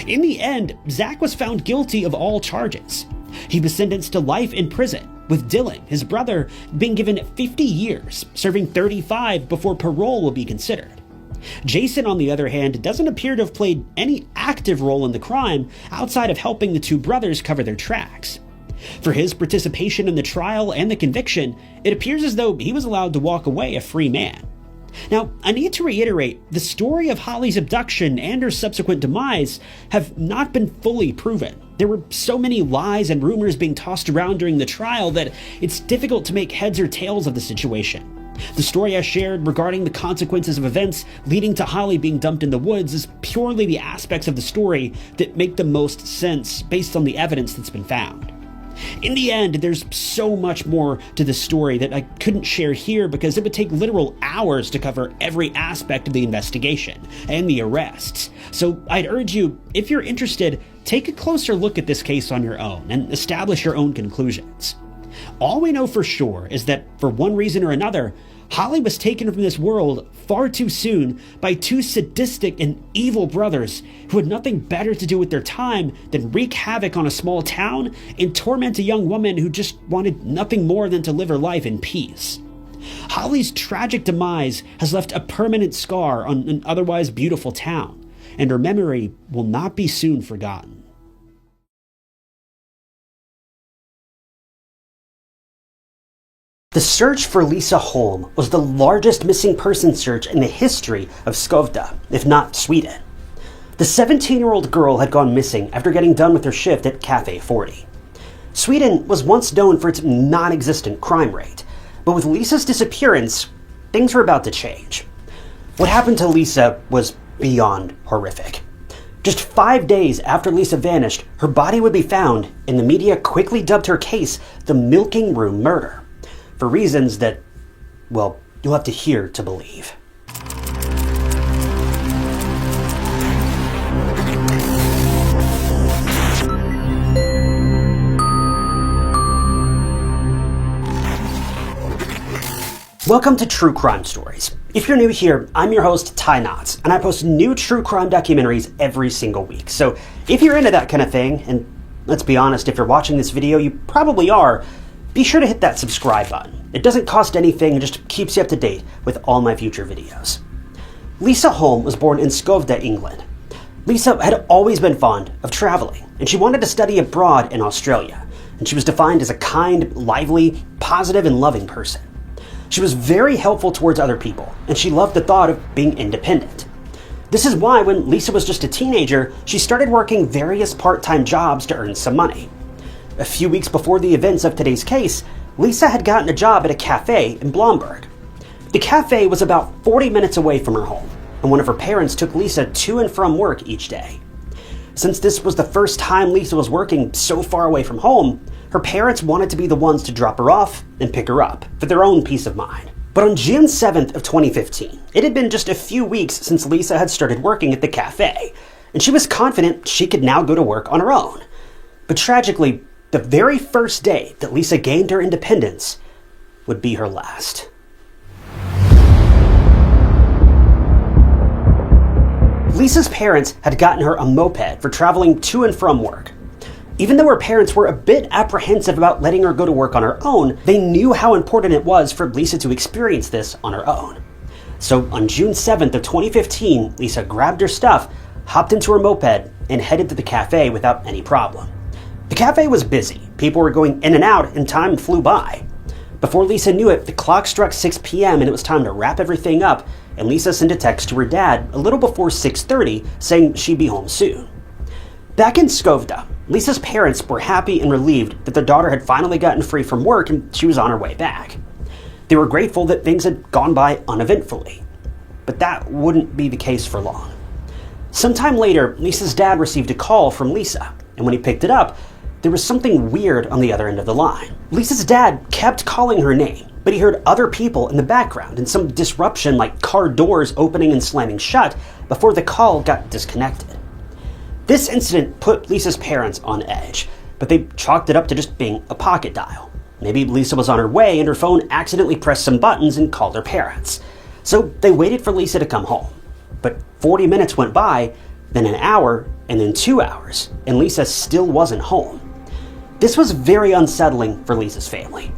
In the end, Zach was found guilty of all charges. He was sentenced to life in prison, with Dylan, his brother, being given 50 years, serving 35 before parole will be considered. Jason, on the other hand, doesn't appear to have played any active role in the crime outside of helping the two brothers cover their tracks. For his participation in the trial and the conviction, it appears as though he was allowed to walk away a free man. Now, I need to reiterate, the story of Holly's abduction and her subsequent demise have not been fully proven. There were so many lies and rumors being tossed around during the trial that it's difficult to make heads or tails of the situation. The story I shared regarding the consequences of events leading to Holly being dumped in the woods is purely the aspects of the story that make the most sense based on the evidence that's been found. In the end, there's so much more to the story that I couldn't share here because it would take literal hours to cover every aspect of the investigation and the arrests. So I'd urge you, if you're interested, take a closer look at this case on your own and establish your own conclusions. All we know for sure is that, for one reason or another, Holly was taken from this world far too soon by two sadistic and evil brothers who had nothing better to do with their time than wreak havoc on a small town and torment a young woman who just wanted nothing more than to live her life in peace. Holly's tragic demise has left a permanent scar on an otherwise beautiful town, and her memory will not be soon forgotten. The search for Lisa Holm was the largest missing person search in the history of Skövde, if not Sweden. The 17-year-old girl had gone missing after getting done with her shift at Cafe 40. Sweden was once known for its non-existent crime rate, but with Lisa's disappearance, things were about to change. What happened to Lisa was beyond horrific. Just 5 days after Lisa vanished, her body would be found, and the media quickly dubbed her case the Milking Room Murder. For reasons that, well, you'll have to hear to believe. Welcome to True Crime Stories. If you're new here, I'm your host, Ty Knotts, and I post new true crime documentaries every single week. So if you're into that kind of thing, and let's be honest, if you're watching this video, you probably are, be sure to hit that subscribe button. It doesn't cost anything and just keeps you up to date with all my future videos. Lisa Holm was born in Skövde, England. Lisa had always been fond of traveling, and she wanted to study abroad in Australia, and she was defined as a kind, lively, positive, and loving person. She was very helpful towards other people, and she loved the thought of being independent. This is why when Lisa was just a teenager, she started working various part-time jobs to earn some money. A few weeks before the events of today's case, Lisa had gotten a job at a cafe in Blomberg. The cafe was about 40 minutes away from her home, and one of her parents took Lisa to and from work each day. Since this was the first time Lisa was working so far away from home, her parents wanted to be the ones to drop her off and pick her up for their own peace of mind. But on June 7th of 2015, it had been just a few weeks since Lisa had started working at the cafe, and she was confident she could now go to work on her own. But tragically, the very first day that Lisa gained her independence would be her last. Lisa's parents had gotten her a moped for traveling to and from work. Even though her parents were a bit apprehensive about letting her go to work on her own, they knew how important it was for Lisa to experience this on her own. So on June 7th of 2015, Lisa grabbed her stuff, hopped into her moped, and headed to the cafe without any problem. The cafe was busy. People were going in and out, and time flew by. Before Lisa knew it, the clock struck 6 p.m. and it was time to wrap everything up, and Lisa sent a text to her dad a little before 6:30 saying she'd be home soon. Back in Skövde, Lisa's parents were happy and relieved that their daughter had finally gotten free from work and she was on her way back. They were grateful that things had gone by uneventfully. But that wouldn't be the case for long. Sometime later, Lisa's dad received a call from Lisa, and when he picked it up, there was something weird on the other end of the line. Lisa's dad kept calling her name, but he heard other people in the background and some disruption like car doors opening and slamming shut before the call got disconnected. This incident put Lisa's parents on edge, but they chalked it up to just being a pocket dial. Maybe Lisa was on her way and her phone accidentally pressed some buttons and called her parents. So they waited for Lisa to come home. But 40 minutes went by, then an hour, and then 2 hours, and Lisa still wasn't home. This was very unsettling for Lisa's family.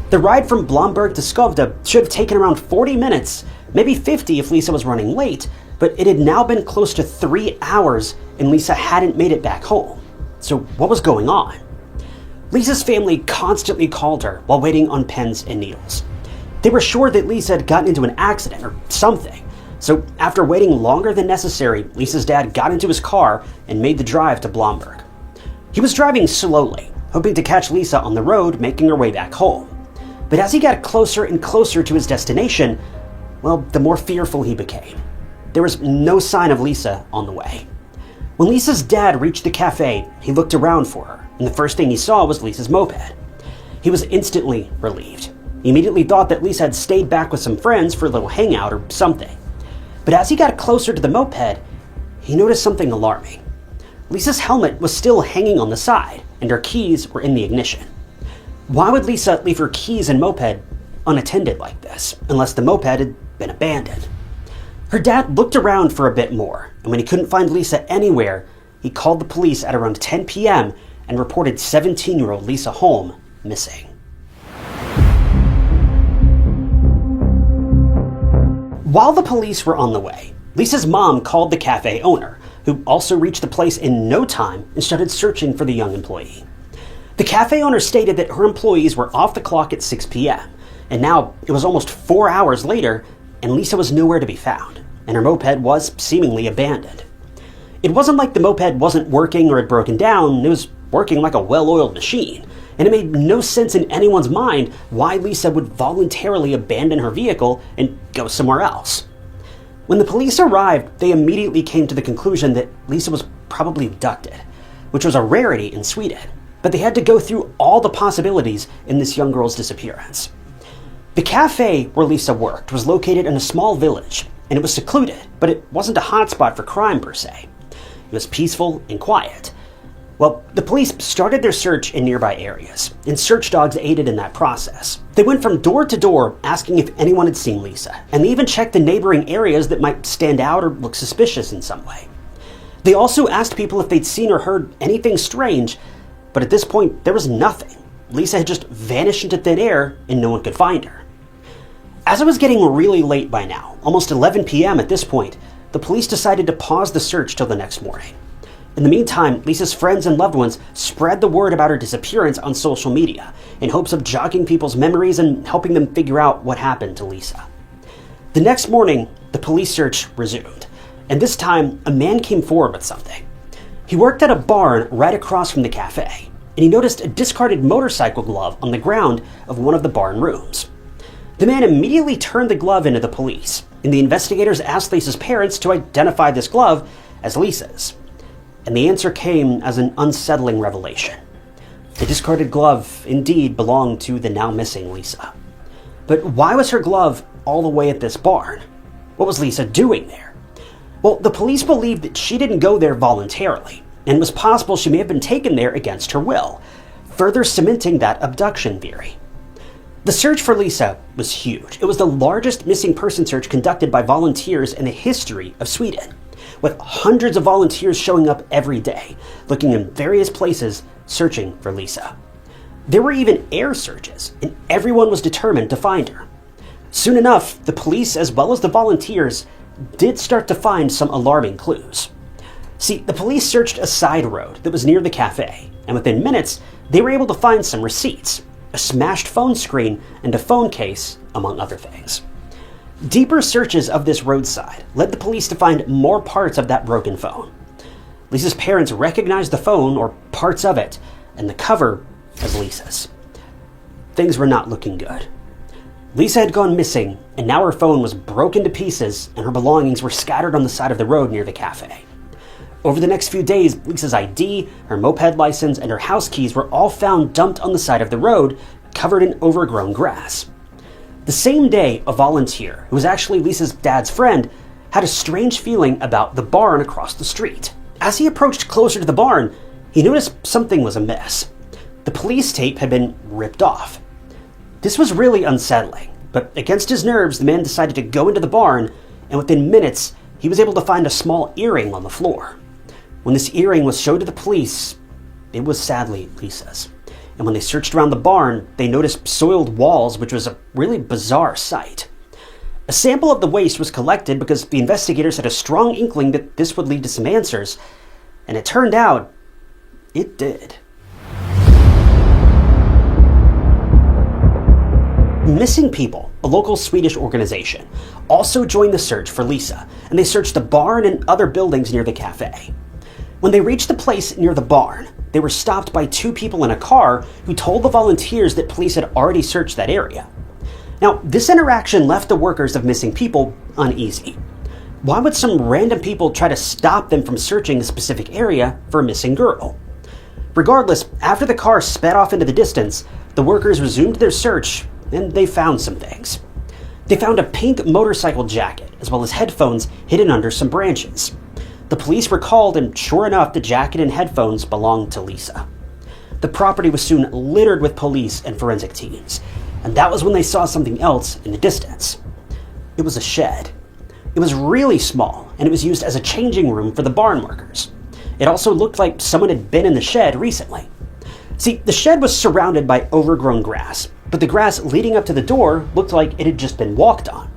The ride from Blomberg to Skovda should have taken around 40 minutes, maybe 50 if Lisa was running late, but it had now been close to 3 hours and Lisa hadn't made it back home. So what was going on? Lisa's family constantly called her while waiting on pins and needles. They were sure that Lisa had gotten into an accident or something. So after waiting longer than necessary, Lisa's dad got into his car and made the drive to Blomberg. He was driving slowly, hoping to catch Lisa on the road making her way back home. But as he got closer and closer to his destination, well, the more fearful he became. There was no sign of Lisa on the way. When Lisa's dad reached the cafe, he looked around for her, and the first thing he saw was Lisa's moped. He was instantly relieved. He immediately thought that Lisa had stayed back with some friends for a little hangout or something. But as he got closer to the moped, he noticed something alarming. Lisa's helmet was still hanging on the side, and her keys were in the ignition. Why would Lisa leave her keys and moped unattended like this, unless the moped had been abandoned? Her dad looked around for a bit more, and when he couldn't find Lisa anywhere, he called the police at around 10 p.m. and reported 17-year-old Lisa Holm missing. While the police were on the way, Lisa's mom called the cafe owner, who also reached the place in no time and started searching for the young employee. The cafe owner stated that her employees were off the clock at 6 p.m., and now it was almost 4 hours later, and Lisa was nowhere to be found, and her moped was seemingly abandoned. It wasn't like the moped wasn't working or had broken down, it was working like a well-oiled machine, and it made no sense in anyone's mind why Lisa would voluntarily abandon her vehicle and go somewhere else. When the police arrived, they immediately came to the conclusion that Lisa was probably abducted, which was a rarity in Sweden, but they had to go through all the possibilities in this young girl's disappearance. The cafe where Lisa worked was located in a small village, and it was secluded, but it wasn't a hotspot for crime per se. It was peaceful and quiet. Well, the police started their search in nearby areas, and search dogs aided in that process. They went from door to door asking if anyone had seen Lisa, and they even checked the neighboring areas that might stand out or look suspicious in some way. They also asked people if they'd seen or heard anything strange, but at this point, there was nothing. Lisa had just vanished into thin air, and no one could find her. As it was getting really late by now, almost 11 p.m. at this point, the police decided to pause the search till the next morning. In the meantime, Lisa's friends and loved ones spread the word about her disappearance on social media in hopes of jogging people's memories and helping them figure out what happened to Lisa. The next morning, the police search resumed, and this time, a man came forward with something. He worked at a barn right across from the cafe, and he noticed a discarded motorcycle glove on the ground of one of the barn rooms. The man immediately turned the glove into the police, and the investigators asked Lisa's parents to identify this glove as Lisa's. And the answer came as an unsettling revelation. The discarded glove indeed belonged to the now missing Lisa. But why was her glove all the way at this barn? What was Lisa doing there? Well, the police believed that she didn't go there voluntarily, and it was possible she may have been taken there against her will, further cementing that abduction theory. The search for Lisa was huge. It was the largest missing person search conducted by volunteers in the history of Sweden, with hundreds of volunteers showing up every day, looking in various places, searching for Lisa. There were even air searches, and everyone was determined to find her. Soon enough, the police, as well as the volunteers, did start to find some alarming clues. See, the police searched a side road that was near the cafe, and within minutes, they were able to find some receipts, a smashed phone screen, and a phone case, among other things. Deeper searches of this roadside led the police to find more parts of that broken phone. Lisa's parents recognized the phone, or parts of it, and the cover as Lisa's. Things were not looking good. Lisa had gone missing, and now her phone was broken to pieces, and her belongings were scattered on the side of the road near the cafe. Over the next few days, Lisa's ID, her moped license, and her house keys were all found dumped on the side of the road, covered in overgrown grass. The same day, a volunteer, who was actually Lisa's dad's friend, had a strange feeling about the barn across the street. As he approached closer to the barn, he noticed something was amiss. The police tape had been ripped off. This was really unsettling, but against his nerves, the man decided to go into the barn, and within minutes, he was able to find a small earring on the floor. When this earring was showed to the police, it was sadly Lisa's. And when they searched around the barn, they noticed soiled walls, which was a really bizarre sight. A sample of the waste was collected because the investigators had a strong inkling that this would lead to some answers, and it turned out it did. Missing People, a local Swedish organization, also joined the search for Lisa, and they searched the barn and other buildings near the cafe. When they reached the place near the barn, they were stopped by two people in a car who told the volunteers that police had already searched that area. Now, this interaction left the workers of Missing People uneasy. Why would some random people try to stop them from searching a specific area for a missing girl? Regardless, after the car sped off into the distance, the workers resumed their search, and they found some things. They found a pink motorcycle jacket, as well as headphones hidden under some branches. The police were called, and sure enough, the jacket and headphones belonged to Lisa. The property was soon littered with police and forensic teams, and that was when they saw something else in the distance. It was a shed. It was really small, and it was used as a changing room for the barn workers. It also looked like someone had been in the shed recently. See, the shed was surrounded by overgrown grass, but the grass leading up to the door looked like it had just been walked on.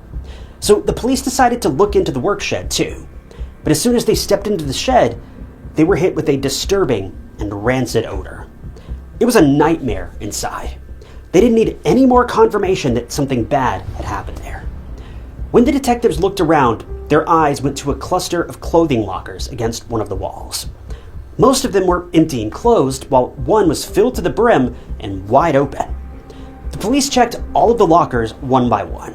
So the police decided to look into the work shed too. But as soon as they stepped into the shed, they were hit with a disturbing and rancid odor. It was a nightmare inside. They didn't need any more confirmation that something bad had happened there. When the detectives looked around, their eyes went to a cluster of clothing lockers against one of the walls. Most of them were empty and closed, while one was filled to the brim and wide open. The police checked all of the lockers one by one,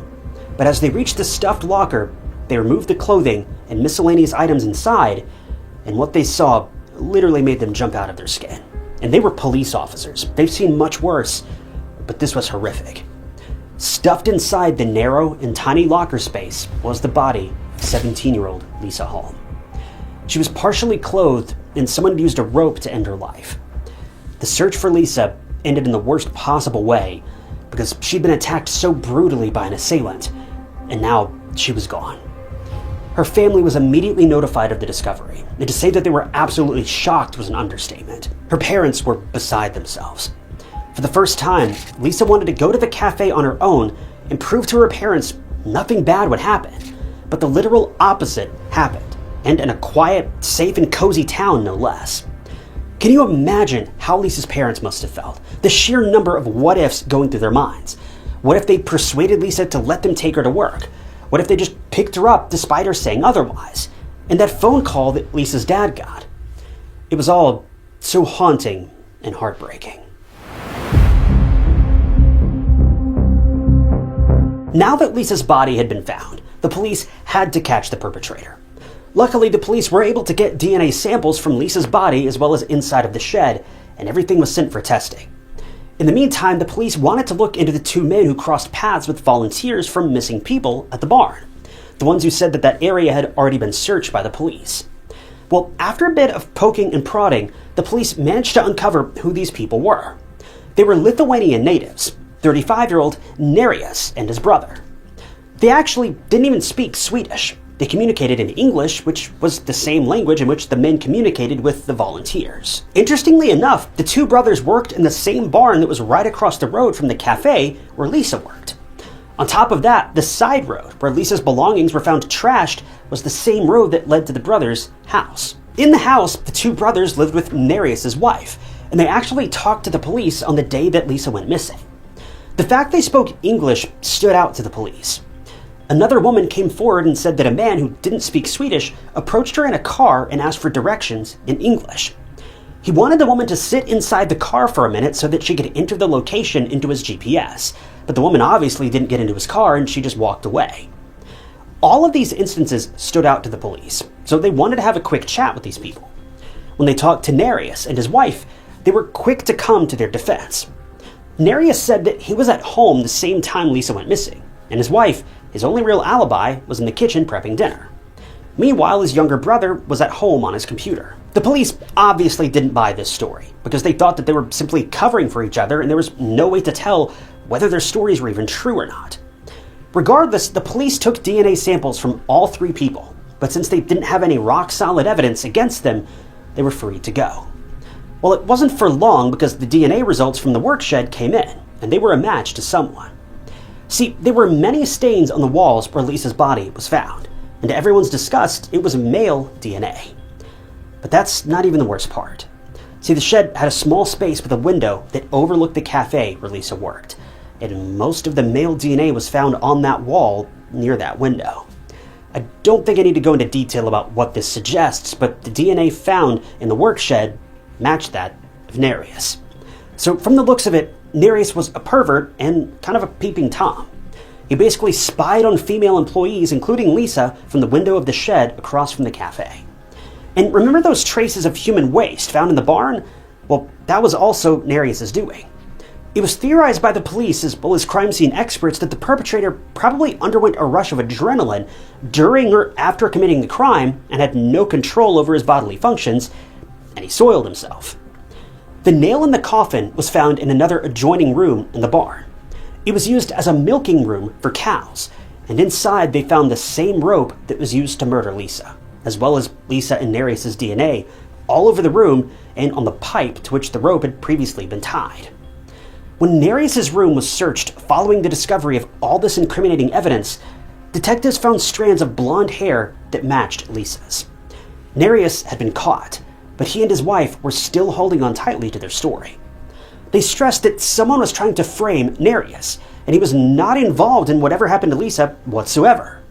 but as they reached the stuffed locker, they removed the clothing and miscellaneous items inside, and what they saw literally made them jump out of their skin. And they were police officers. They've seen much worse, but this was horrific. Stuffed inside the narrow and tiny locker space was the body of 17-year-old Lisa Holm. She was partially clothed, and someone had used a rope to end her life. The search for Lisa ended in the worst possible way because she'd been attacked so brutally by an assailant, and now she was gone. Her family was immediately notified of the discovery, and to say that they were absolutely shocked was an understatement. Her parents were beside themselves. For the first time, Lisa wanted to go to the cafe on her own and prove to her parents nothing bad would happen, but the literal opposite happened, and in a quiet, safe, and cozy town, no less. Can you imagine how Lisa's parents must have felt? The sheer number of what-ifs going through their minds. What if they persuaded Lisa to let them take her to work? What if they just picked her up despite her saying otherwise? And that phone call that Lisa's dad got. It was all so haunting and heartbreaking. Now that Lisa's body had been found, the police had to catch the perpetrator. Luckily, the police were able to get DNA samples from Lisa's body as well as inside of the shed, and everything was sent for testing. In the meantime, the police wanted to look into the two men who crossed paths with volunteers from Missing People at the barn, the ones who said that that area had already been searched by the police. Well, after a bit of poking and prodding, the police managed to uncover who these people were. They were Lithuanian natives, 35-year-old Nerijus and his brother. They actually didn't even speak Swedish. They communicated in English, which was the same language in which the men communicated with the volunteers. Interestingly enough, the two brothers worked in the same barn that was right across the road from the cafe where Lisa worked. On top of that, the side road where Lisa's belongings were found trashed was the same road that led to the brothers' house. In the house, the two brothers lived with Nerijus' wife, and they actually talked to the police on the day that Lisa went missing. The fact they spoke English stood out to the police. Another woman came forward and said that a man who didn't speak Swedish approached her in a car and asked for directions in English. He wanted the woman to sit inside the car for a minute so that she could enter the location into his GPS, but the woman obviously didn't get into his car and she just walked away. All of these instances stood out to the police, so they wanted to have a quick chat with these people. When they talked to Nereus and his wife, they were quick to come to their defense. Nereus said that he was at home the same time Lisa went missing, and his wife, his only real alibi, was in the kitchen prepping dinner. Meanwhile, his younger brother was at home on his computer. The police obviously didn't buy this story, because they thought that they were simply covering for each other and there was no way to tell whether their stories were even true or not. Regardless, the police took DNA samples from all three people, but since they didn't have any rock-solid evidence against them, they were free to go. Well, it wasn't for long because the DNA results from the work shed came in, and they were a match to someone. See, there were many stains on the walls where Lisa's body was found, and to everyone's disgust, it was male DNA. But that's not even the worst part. See, the shed had a small space with a window that overlooked the cafe where Lisa worked, and most of the male DNA was found on that wall near that window. I don't think I need to go into detail about what this suggests, but the DNA found in the work shed matched that of Nereus. So from the looks of it, Nereus was a pervert and kind of a peeping Tom. He basically spied on female employees, including Lisa, from the window of the shed across from the cafe. And remember those traces of human waste found in the barn? Well, that was also Nereus' doing. It was theorized by the police as well as crime scene experts that the perpetrator probably underwent a rush of adrenaline during or after committing the crime and had no control over his bodily functions, and he soiled himself. The nail in the coffin was found in another adjoining room in the barn. It was used as a milking room for cows, and inside they found the same rope that was used to murder Lisa, as well as Lisa and Nereus' DNA all over the room and on the pipe to which the rope had previously been tied. When Nereus' room was searched following the discovery of all this incriminating evidence, detectives found strands of blonde hair that matched Lisa's. Nereus had been caught, but he and his wife were still holding on tightly to their story. They stressed that someone was trying to frame Nereus, and he was not involved in whatever happened to Lisa whatsoever.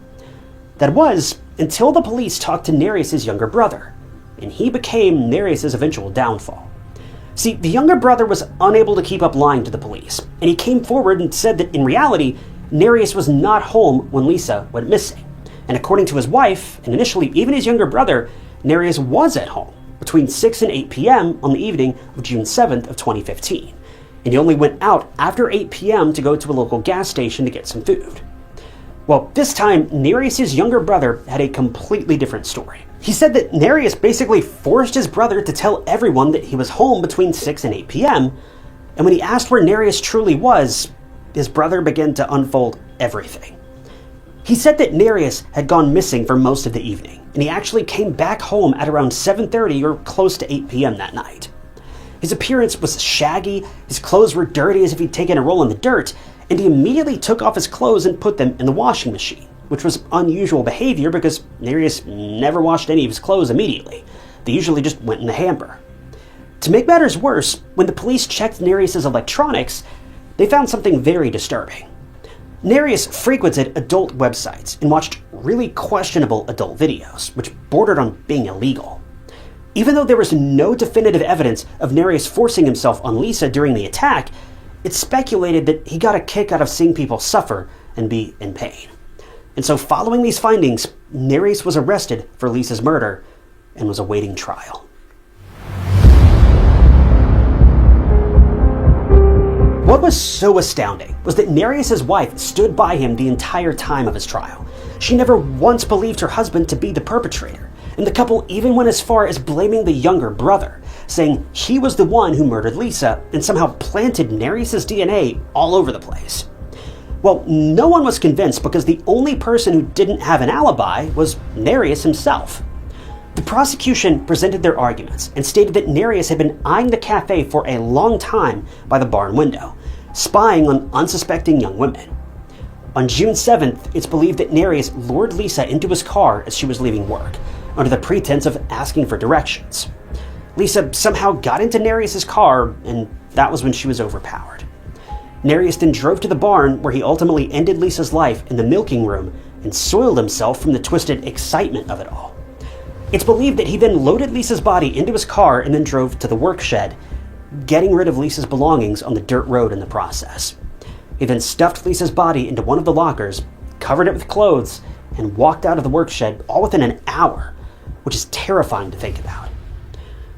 That was until the police talked to Nereus' younger brother, and he became Nereus' eventual downfall. See, the younger brother was unable to keep up lying to the police, and he came forward and said that in reality, Nereus was not home when Lisa went missing. And according to his wife, and initially even his younger brother, Nereus was at home between 6 and 8 p.m. on the evening of June 7th of 2015, and he only went out after 8 p.m. to go to a local gas station to get some food. Well, this time, Nereus' younger brother had a completely different story. He said that Nereus basically forced his brother to tell everyone that he was home between 6 and 8 p.m., and when he asked where Nereus truly was, his brother began to unfold everything. He said that Nereus had gone missing for most of the evening, and he actually came back home at around 7:30 or close to 8 p.m. that night. His appearance was shaggy, his clothes were dirty as if he'd taken a roll in the dirt, and he immediately took off his clothes and put them in the washing machine, which was unusual behavior because Nereus never washed any of his clothes immediately. They usually just went in the hamper. To make matters worse, when the police checked Nereus' electronics, they found something very disturbing. Nereus frequented adult websites and watched really questionable adult videos, which bordered on being illegal. Even though there was no definitive evidence of Nereus forcing himself on Lisa during the attack, it's speculated that he got a kick out of seeing people suffer and be in pain. And so following these findings, Nereus was arrested for Lisa's murder and was awaiting trial. What was so astounding was that Nereus' wife stood by him the entire time of his trial. She never once believed her husband to be the perpetrator, and the couple even went as far as blaming the younger brother, saying he was the one who murdered Lisa and somehow planted Nereus' DNA all over the place. Well, no one was convinced because the only person who didn't have an alibi was Nereus himself. The prosecution presented their arguments and stated that Nereus had been eyeing the cafe for a long time by the barn window, spying on unsuspecting young women. On June 7th, it's believed that Nereus lured Lisa into his car as she was leaving work, under the pretense of asking for directions. Lisa somehow got into Nereus' car, and that was when she was overpowered. Nereus then drove to the barn where he ultimately ended Lisa's life in the milking room and soiled himself from the twisted excitement of it all. It's believed that he then loaded Lisa's body into his car and then drove to the work shed, getting rid of Lisa's belongings on the dirt road in the process. He then stuffed Lisa's body into one of the lockers, covered it with clothes, and walked out of the work shed all within an hour, which is terrifying to think about.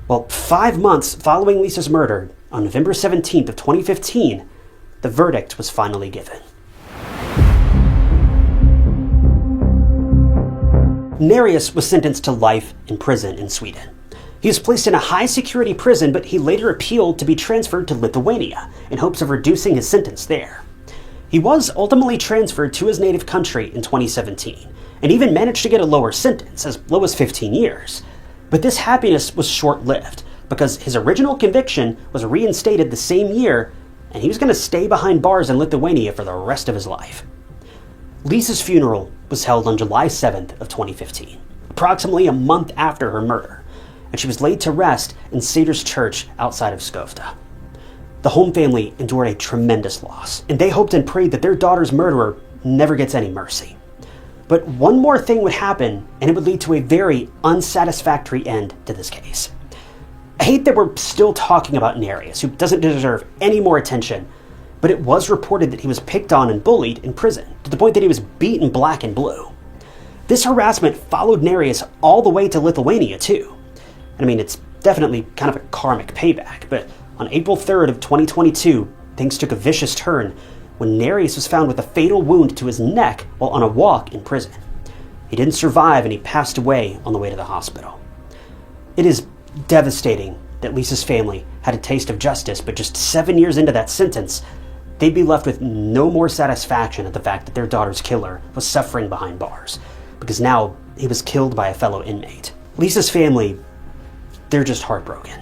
Well, 5 months following Lisa's murder, on November 17th of 2015, the verdict was finally given. Nereus was sentenced to life in prison in Sweden. He was placed in a high-security prison, but he later appealed to be transferred to Lithuania in hopes of reducing his sentence there. He was ultimately transferred to his native country in 2017, and even managed to get a lower sentence, as low as 15 years. But this happiness was short-lived, because his original conviction was reinstated the same year, and he was going to stay behind bars in Lithuania for the rest of his life. Lisa's funeral was held on July 7th of 2015, approximately a month after her murder, and she was laid to rest in Cedars Church outside of Skövde. The Holm family endured a tremendous loss, and they hoped and prayed that their daughter's murderer never gets any mercy. But one more thing would happen, and it would lead to a very unsatisfactory end to this case. I hate that we're still talking about Nereus, who doesn't deserve any more attention, but it was reported that he was picked on and bullied in prison, to the point that he was beaten black and blue. This harassment followed Nereus all the way to Lithuania, too. I mean, it's definitely kind of a karmic payback, but on April 3rd of 2022, things took a vicious turn when Nereus was found with a fatal wound to his neck while on a walk in prison. He didn't survive, and he passed away on the way to the hospital. It is devastating that Lisa's family had a taste of justice, but just 7 years into that sentence, they'd be left with no more satisfaction at the fact that their daughter's killer was suffering behind bars, because now he was killed by a fellow inmate. Lisa's family, they're just heartbroken.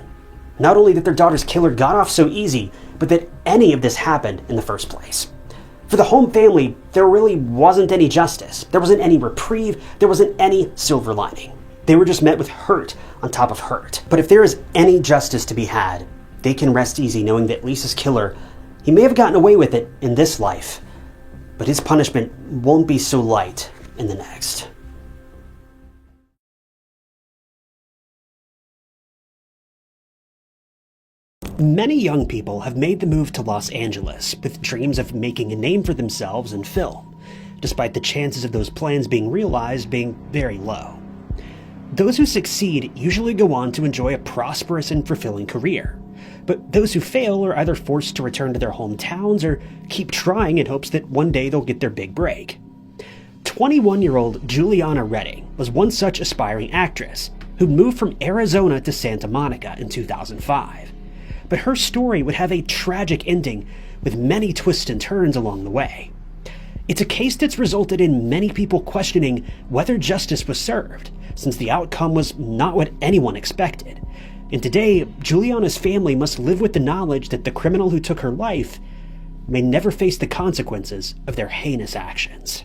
Not only that their daughter's killer got off so easy, but that any of this happened in the first place. For the Holm family, there really wasn't any justice. There wasn't any reprieve. There wasn't any silver lining. They were just met with hurt on top of hurt. But if there is any justice to be had, they can rest easy knowing that Lisa's killer, he may have gotten away with it in this life, but his punishment won't be so light in the next. Many young people have made the move to Los Angeles with dreams of making a name for themselves in film, despite the chances of those plans being realized being very low. Those who succeed usually go on to enjoy a prosperous and fulfilling career, but those who fail are either forced to return to their hometowns or keep trying in hopes that one day they'll get their big break. 21-year-old Juliana Redding was one such aspiring actress who moved from Arizona to Santa Monica in 2005. But her story would have a tragic ending with many twists and turns along the way. It's a case that's resulted in many people questioning whether justice was served, since the outcome was not what anyone expected. And today, Juliana's family must live with the knowledge that the criminal who took her life may never face the consequences of their heinous actions.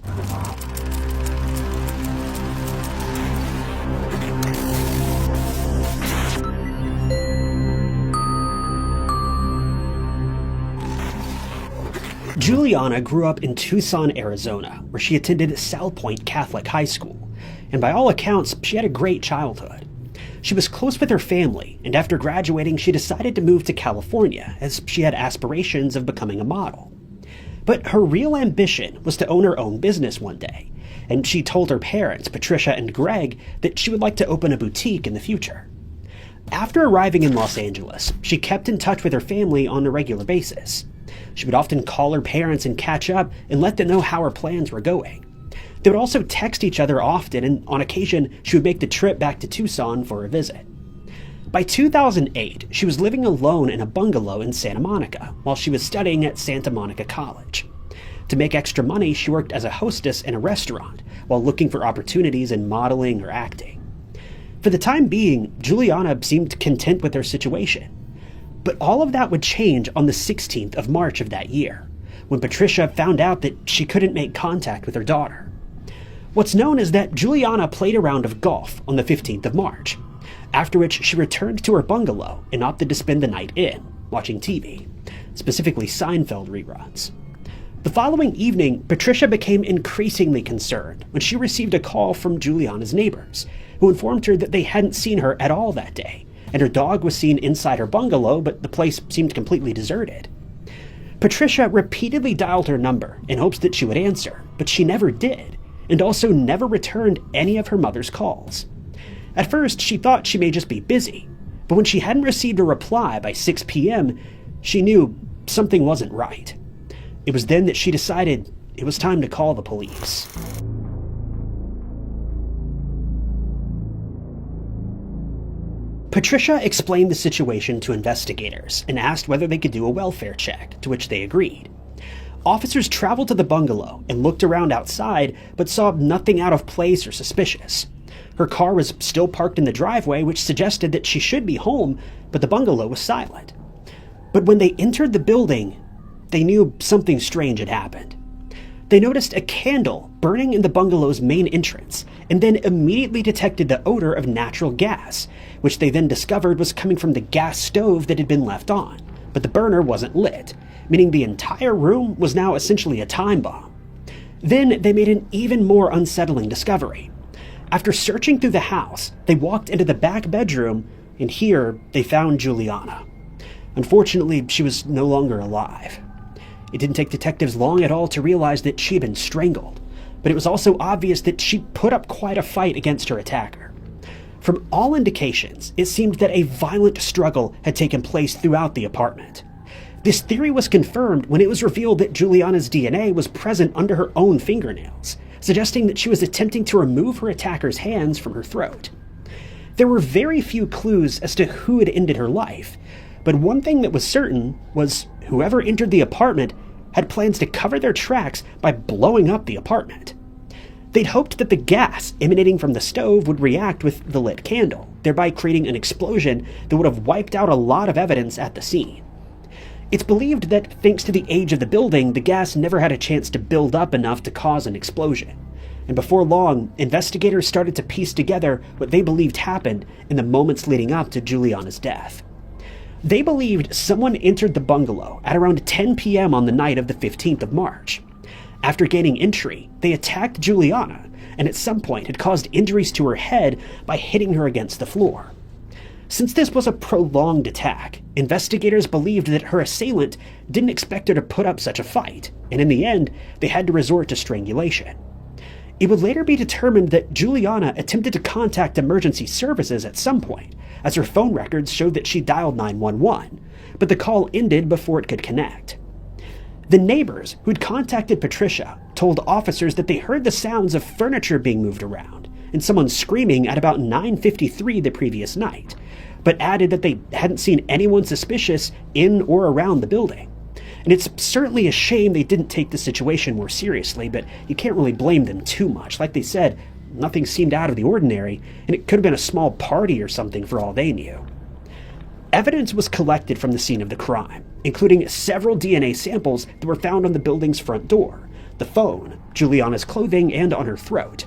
Juliana grew up in Tucson, Arizona, where she attended South Point Catholic High School, and by all accounts, she had a great childhood. She was close with her family, and after graduating, she decided to move to California, as she had aspirations of becoming a model. But her real ambition was to own her own business one day, and she told her parents, Patricia and Greg, that she would like to open a boutique in the future. After arriving in Los Angeles, she kept in touch with her family on a regular basis. She would often call her parents and catch up and let them know how her plans were going. They would also text each other often, and on occasion, she would make the trip back to Tucson for a visit. By 2008, she was living alone in a bungalow in Santa Monica while she was studying at Santa Monica College. To make extra money, she worked as a hostess in a restaurant while looking for opportunities in modeling or acting. For the time being, Juliana seemed content with her situation. But all of that would change on the 16th of March of that year, when Patricia found out that she couldn't make contact with her daughter. What's known is that Juliana played a round of golf on the 15th of March, after which she returned to her bungalow and opted to spend the night in, watching TV, specifically Seinfeld reruns. The following evening, Patricia became increasingly concerned when she received a call from Juliana's neighbors, who informed her that they hadn't seen her at all that day, and her dog was seen inside her bungalow, but the place seemed completely deserted. Patricia repeatedly dialed her number in hopes that she would answer, but she never did, and also never returned any of her mother's calls. At first, she thought she may just be busy, but when she hadn't received a reply by 6 p.m., she knew something wasn't right. It was then that she decided it was time to call the police. Patricia explained the situation to investigators and asked whether they could do a welfare check, to which they agreed. Officers traveled to the bungalow and looked around outside, but saw nothing out of place or suspicious. Her car was still parked in the driveway, which suggested that she should be home, but the bungalow was silent. But when they entered the building, they knew something strange had happened. They noticed a candle burning in the bungalow's main entrance, and then immediately detected the odor of natural gas, which they then discovered was coming from the gas stove that had been left on, but the burner wasn't lit, meaning the entire room was now essentially a time bomb. Then they made an even more unsettling discovery. After searching through the house, they walked into the back bedroom, and here they found Juliana. Unfortunately, she was no longer alive. It didn't take detectives long at all to realize that she had been strangled, but it was also obvious that she put up quite a fight against her attacker. From all indications, it seemed that a violent struggle had taken place throughout the apartment. This theory was confirmed when it was revealed that Juliana's DNA was present under her own fingernails, suggesting that she was attempting to remove her attacker's hands from her throat. There were very few clues as to who had ended her life, but one thing that was certain was whoever entered the apartment had plans to cover their tracks by blowing up the apartment. They'd hoped that the gas emanating from the stove would react with the lit candle, thereby creating an explosion that would have wiped out a lot of evidence at the scene. It's believed that thanks to the age of the building, the gas never had a chance to build up enough to cause an explosion. And before long, investigators started to piece together what they believed happened in the moments leading up to Juliana's death. They believed someone entered the bungalow at around 10 p.m. on the night of the 15th of March. After gaining entry, they attacked Juliana, and at some point had caused injuries to her head by hitting her against the floor. Since this was a prolonged attack, investigators believed that her assailant didn't expect her to put up such a fight, and in the end, they had to resort to strangulation. It would later be determined that Juliana attempted to contact emergency services at some point, as her phone records showed that she dialed 911, but the call ended before it could connect. The neighbors who'd contacted Patricia told officers that they heard the sounds of furniture being moved around and someone screaming at about 9:53 the previous night, but added that they hadn't seen anyone suspicious in or around the building. And it's certainly a shame they didn't take the situation more seriously, but you can't really blame them too much. Like they said, nothing seemed out of the ordinary, and it could have been a small party or something for all they knew. Evidence was collected from the scene of the crime, including several DNA samples that were found on the building's front door, the phone, Juliana's clothing, and on her throat.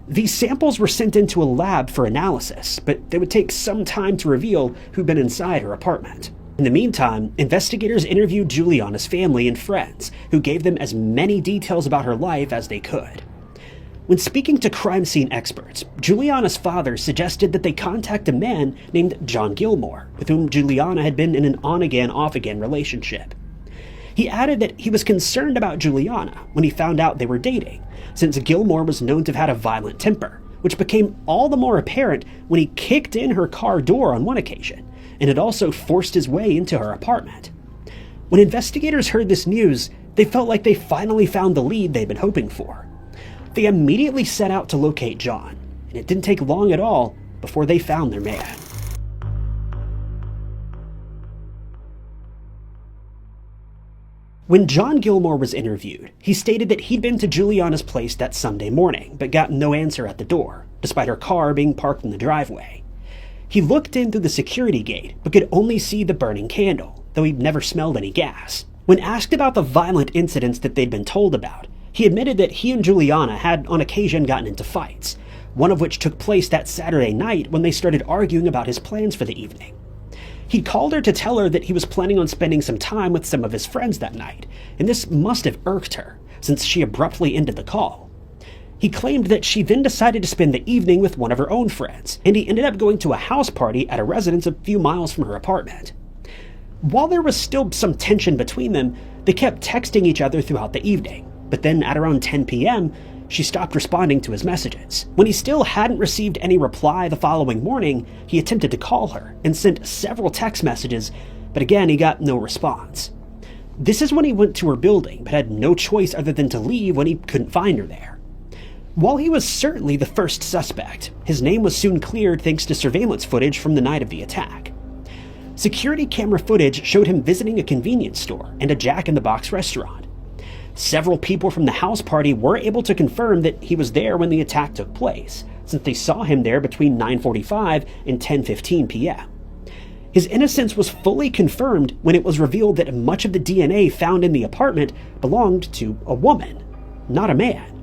These samples were sent into a lab for analysis, but they would take some time to reveal who'd been inside her apartment. In the meantime, investigators interviewed Juliana's family and friends, who gave them as many details about her life as they could. When speaking to crime scene experts, Juliana's father suggested that they contact a man named John Gilmore, with whom Juliana had been in an on-again, off-again relationship. He added that he was concerned about Juliana when he found out they were dating, since Gilmore was known to have had a violent temper, which became all the more apparent when he kicked in her car door on one occasion, and had also forced his way into her apartment. When investigators heard this news, they felt like they finally found the lead they'd been hoping for. They immediately set out to locate John, and it didn't take long at all before they found their man. When John Gilmore was interviewed, he stated that he'd been to Juliana's place that Sunday morning, but got no answer at the door, despite her car being parked in the driveway. He looked in through the security gate, but could only see the burning candle, though he'd never smelled any gas. When asked about the violent incidents that they'd been told about, he admitted that he and Juliana had on occasion gotten into fights, one of which took place that Saturday night when they started arguing about his plans for the evening. He'd called her to tell her that he was planning on spending some time with some of his friends that night, and this must have irked her, since she abruptly ended the call. He claimed that she then decided to spend the evening with one of her own friends, and he ended up going to a house party at a residence a few miles from her apartment. While there was still some tension between them, they kept texting each other throughout the evening, but then at around 10 p.m., she stopped responding to his messages. When he still hadn't received any reply the following morning, he attempted to call her and sent several text messages, but again he got no response. This is when he went to her building, but had no choice other than to leave when he couldn't find her there. While he was certainly the first suspect, his name was soon cleared thanks to surveillance footage from the night of the attack. Security camera footage showed him visiting a convenience store and a Jack-in-the-Box restaurant. Several people from the house party were able to confirm that he was there when the attack took place, since they saw him there between 9:45 and 10:15 p.m. His innocence was fully confirmed when it was revealed that much of the DNA found in the apartment belonged to a woman, not a man.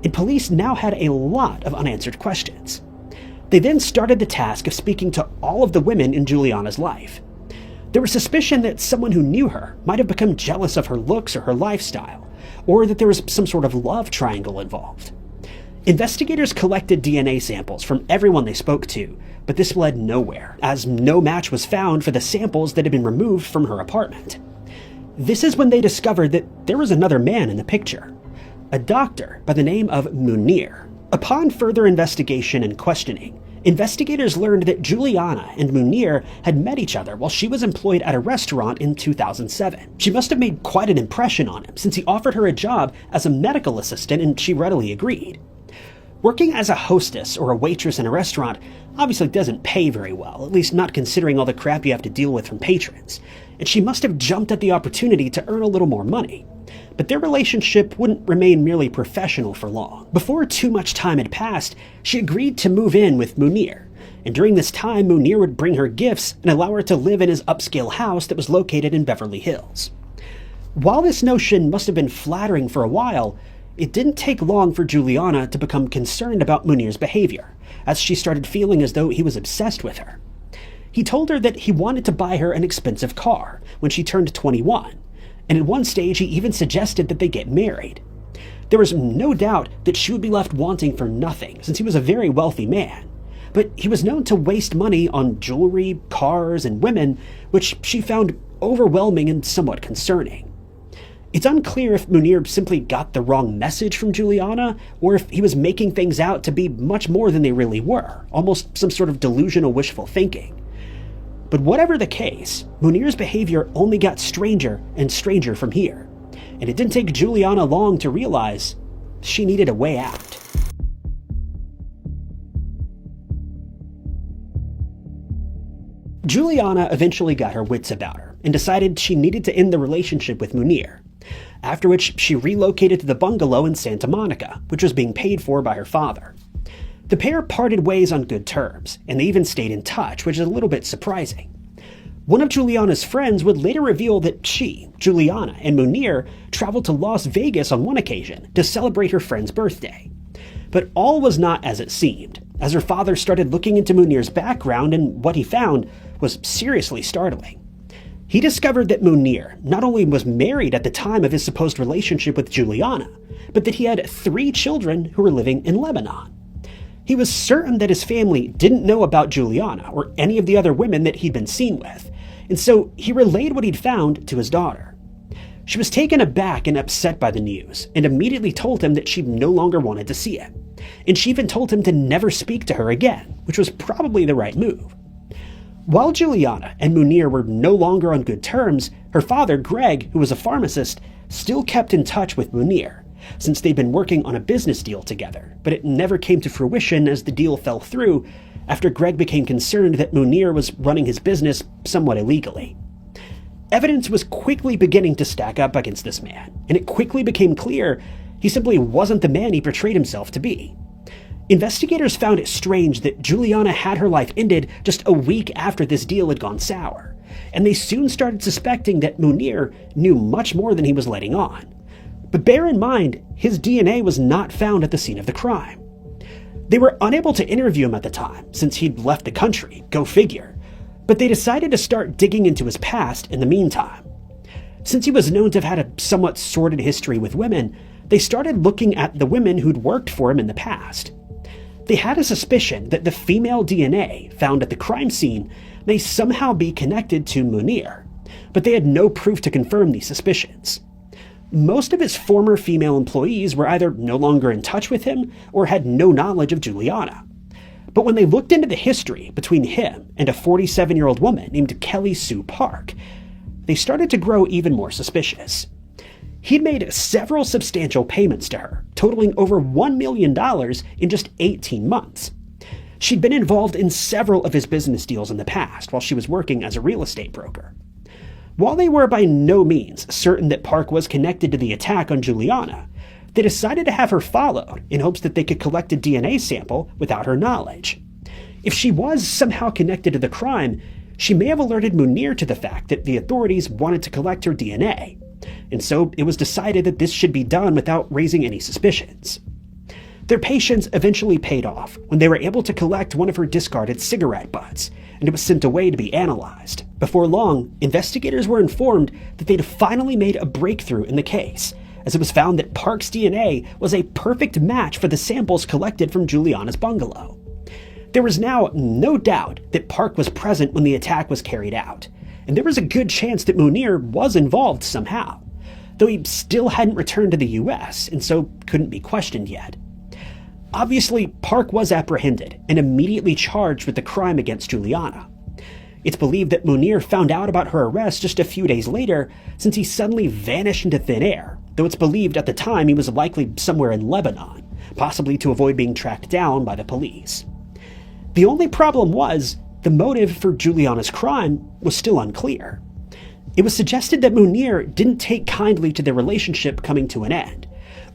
And police now had a lot of unanswered questions. They then started the task of speaking to all of the women in Juliana's life. There was suspicion that someone who knew her might have become jealous of her looks or her lifestyle, or that there was some sort of love triangle involved. Investigators collected DNA samples from everyone they spoke to, but this led nowhere, as no match was found for the samples that had been removed from her apartment. This is when they discovered that there was another man in the picture, a doctor by the name of Munir. Upon further investigation and questioning, investigators learned that Juliana and Munir had met each other while she was employed at a restaurant in 2007. She must have made quite an impression on him, since he offered her a job as a medical assistant and she readily agreed. Working as a hostess or a waitress in a restaurant obviously doesn't pay very well, at least not considering all the crap you have to deal with from patrons, and she must have jumped at the opportunity to earn a little more money. But their relationship wouldn't remain merely professional for long. Before too much time had passed, she agreed to move in with Munir, and during this time Munir would bring her gifts and allow her to live in his upscale house that was located in Beverly Hills. While this notion must have been flattering for a while, it didn't take long for Juliana to become concerned about Munir's behavior, as she started feeling as though he was obsessed with her. He told her that he wanted to buy her an expensive car when she turned 21, and at one stage he even suggested that they get married. There was no doubt that she would be left wanting for nothing, since he was a very wealthy man, but he was known to waste money on jewelry, cars, and women, which she found overwhelming and somewhat concerning. It's unclear if Munir simply got the wrong message from Juliana, or if he was making things out to be much more than they really were, almost some sort of delusional wishful thinking. But whatever the case, Munir's behavior only got stranger and stranger from here, and it didn't take Juliana long to realize she needed a way out. Juliana eventually got her wits about her and decided she needed to end the relationship with Munir, after which she relocated to the bungalow in Santa Monica, which was being paid for by her father. The pair parted ways on good terms, and they even stayed in touch, which is a little bit surprising. One of Juliana's friends would later reveal that she, Juliana, and Munir traveled to Las Vegas on one occasion to celebrate her friend's birthday. But all was not as it seemed, as her father started looking into Munir's background, and what he found was seriously startling. He discovered that Munir not only was married at the time of his supposed relationship with Juliana, but that he had 3 children who were living in Lebanon. He was certain that his family didn't know about Juliana or any of the other women that he'd been seen with, and so he relayed what he'd found to his daughter. She was taken aback and upset by the news, and immediately told him that she no longer wanted to see him, and she even told him to never speak to her again, which was probably the right move. While Juliana and Munir were no longer on good terms, her father, Greg, who was a pharmacist, still kept in touch with Munir, since they'd been working on a business deal together, but it never came to fruition as the deal fell through after Greg became concerned that Munir was running his business somewhat illegally. Evidence was quickly beginning to stack up against this man, and it quickly became clear he simply wasn't the man he portrayed himself to be. Investigators found it strange that Juliana had her life ended just a week after this deal had gone sour, and they soon started suspecting that Munir knew much more than he was letting on. But bear in mind, his DNA was not found at the scene of the crime. They were unable to interview him at the time, since he'd left the country, go figure, but they decided to start digging into his past in the meantime. Since he was known to have had a somewhat sordid history with women, they started looking at the women who'd worked for him in the past. They had a suspicion that the female DNA found at the crime scene may somehow be connected to Munir, but they had no proof to confirm these suspicions. Most of his former female employees were either no longer in touch with him or had no knowledge of Juliana. But when they looked into the history between him and a 47-year-old woman named Kelly Sue Park, they started to grow even more suspicious. He'd made several substantial payments to her, totaling over $1 million in just 18 months. She'd been involved in several of his business deals in the past while she was working as a real estate broker. While they were by no means certain that Park was connected to the attack on Juliana, they decided to have her followed in hopes that they could collect a DNA sample without her knowledge. If she was somehow connected to the crime, she may have alerted Munir to the fact that the authorities wanted to collect her DNA, and so it was decided that this should be done without raising any suspicions. Their patience eventually paid off when they were able to collect one of her discarded cigarette butts, and it was sent away to be analyzed. Before long, investigators were informed that they'd finally made a breakthrough in the case, as it was found that Park's DNA was a perfect match for the samples collected from Juliana's bungalow. There was now no doubt that Park was present when the attack was carried out, and there was a good chance that Munir was involved somehow, though he still hadn't returned to the US and so couldn't be questioned yet. Obviously, Park was apprehended and immediately charged with the crime against Juliana. It's believed that Munir found out about her arrest just a few days later, since he suddenly vanished into thin air, though it's believed at the time he was likely somewhere in Lebanon, possibly to avoid being tracked down by the police. The only problem was, the motive for Juliana's crime was still unclear. It was suggested that Munir didn't take kindly to their relationship coming to an end,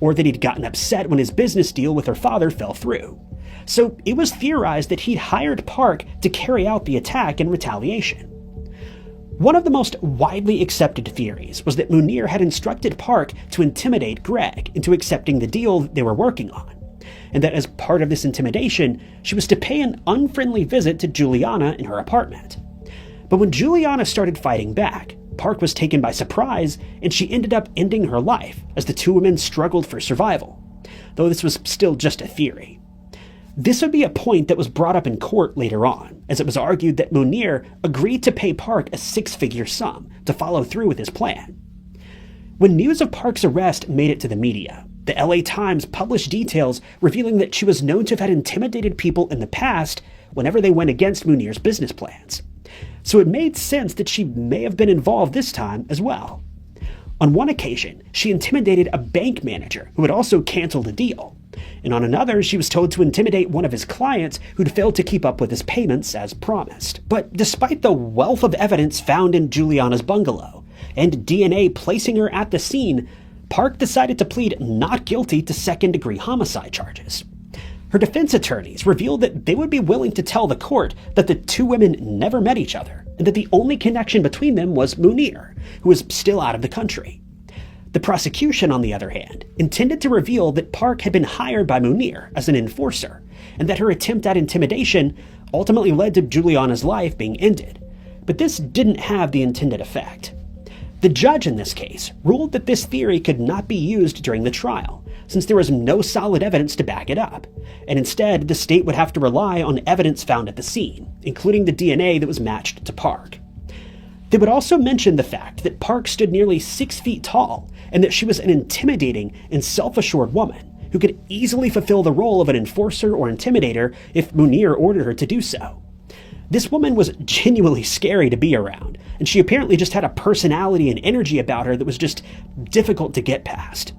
or that he'd gotten upset when his business deal with her father fell through. So it was theorized that he'd hired Park to carry out the attack in retaliation. One of the most widely accepted theories was that Munir had instructed Park to intimidate Greg into accepting the deal they were working on, and that as part of this intimidation, she was to pay an unfriendly visit to Juliana in her apartment. But when Juliana started fighting back, Park was taken by surprise, and she ended up ending her life as the two women struggled for survival, though this was still just a theory. This would be a point that was brought up in court later on, as it was argued that Munir agreed to pay Park a six-figure sum to follow through with his plan. When news of Park's arrest made it to the media, the LA Times published details revealing that she was known to have had intimidated people in the past whenever they went against Munir's business plans. So it made sense that she may have been involved this time as well. On one occasion, she intimidated a bank manager who had also canceled a deal, and on another, she was told to intimidate one of his clients who'd failed to keep up with his payments as promised. But despite the wealth of evidence found in Juliana's bungalow, and DNA placing her at the scene, Park decided to plead not guilty to second-degree homicide charges. Her defense attorneys revealed that they would be willing to tell the court that the two women never met each other, and that the only connection between them was Munir, who was still out of the country. The prosecution, on the other hand, intended to reveal that Park had been hired by Munir as an enforcer, and that her attempt at intimidation ultimately led to Juliana's life being ended. But this didn't have the intended effect. The judge in this case ruled that this theory could not be used during the trial, since there was no solid evidence to back it up, and instead the state would have to rely on evidence found at the scene, including the DNA that was matched to Park. They would also mention the fact that Park stood nearly 6 feet tall, and that she was an intimidating and self-assured woman who could easily fulfill the role of an enforcer or intimidator if Munir ordered her to do so. This woman was genuinely scary to be around, and she apparently just had a personality and energy about her that was just difficult to get past.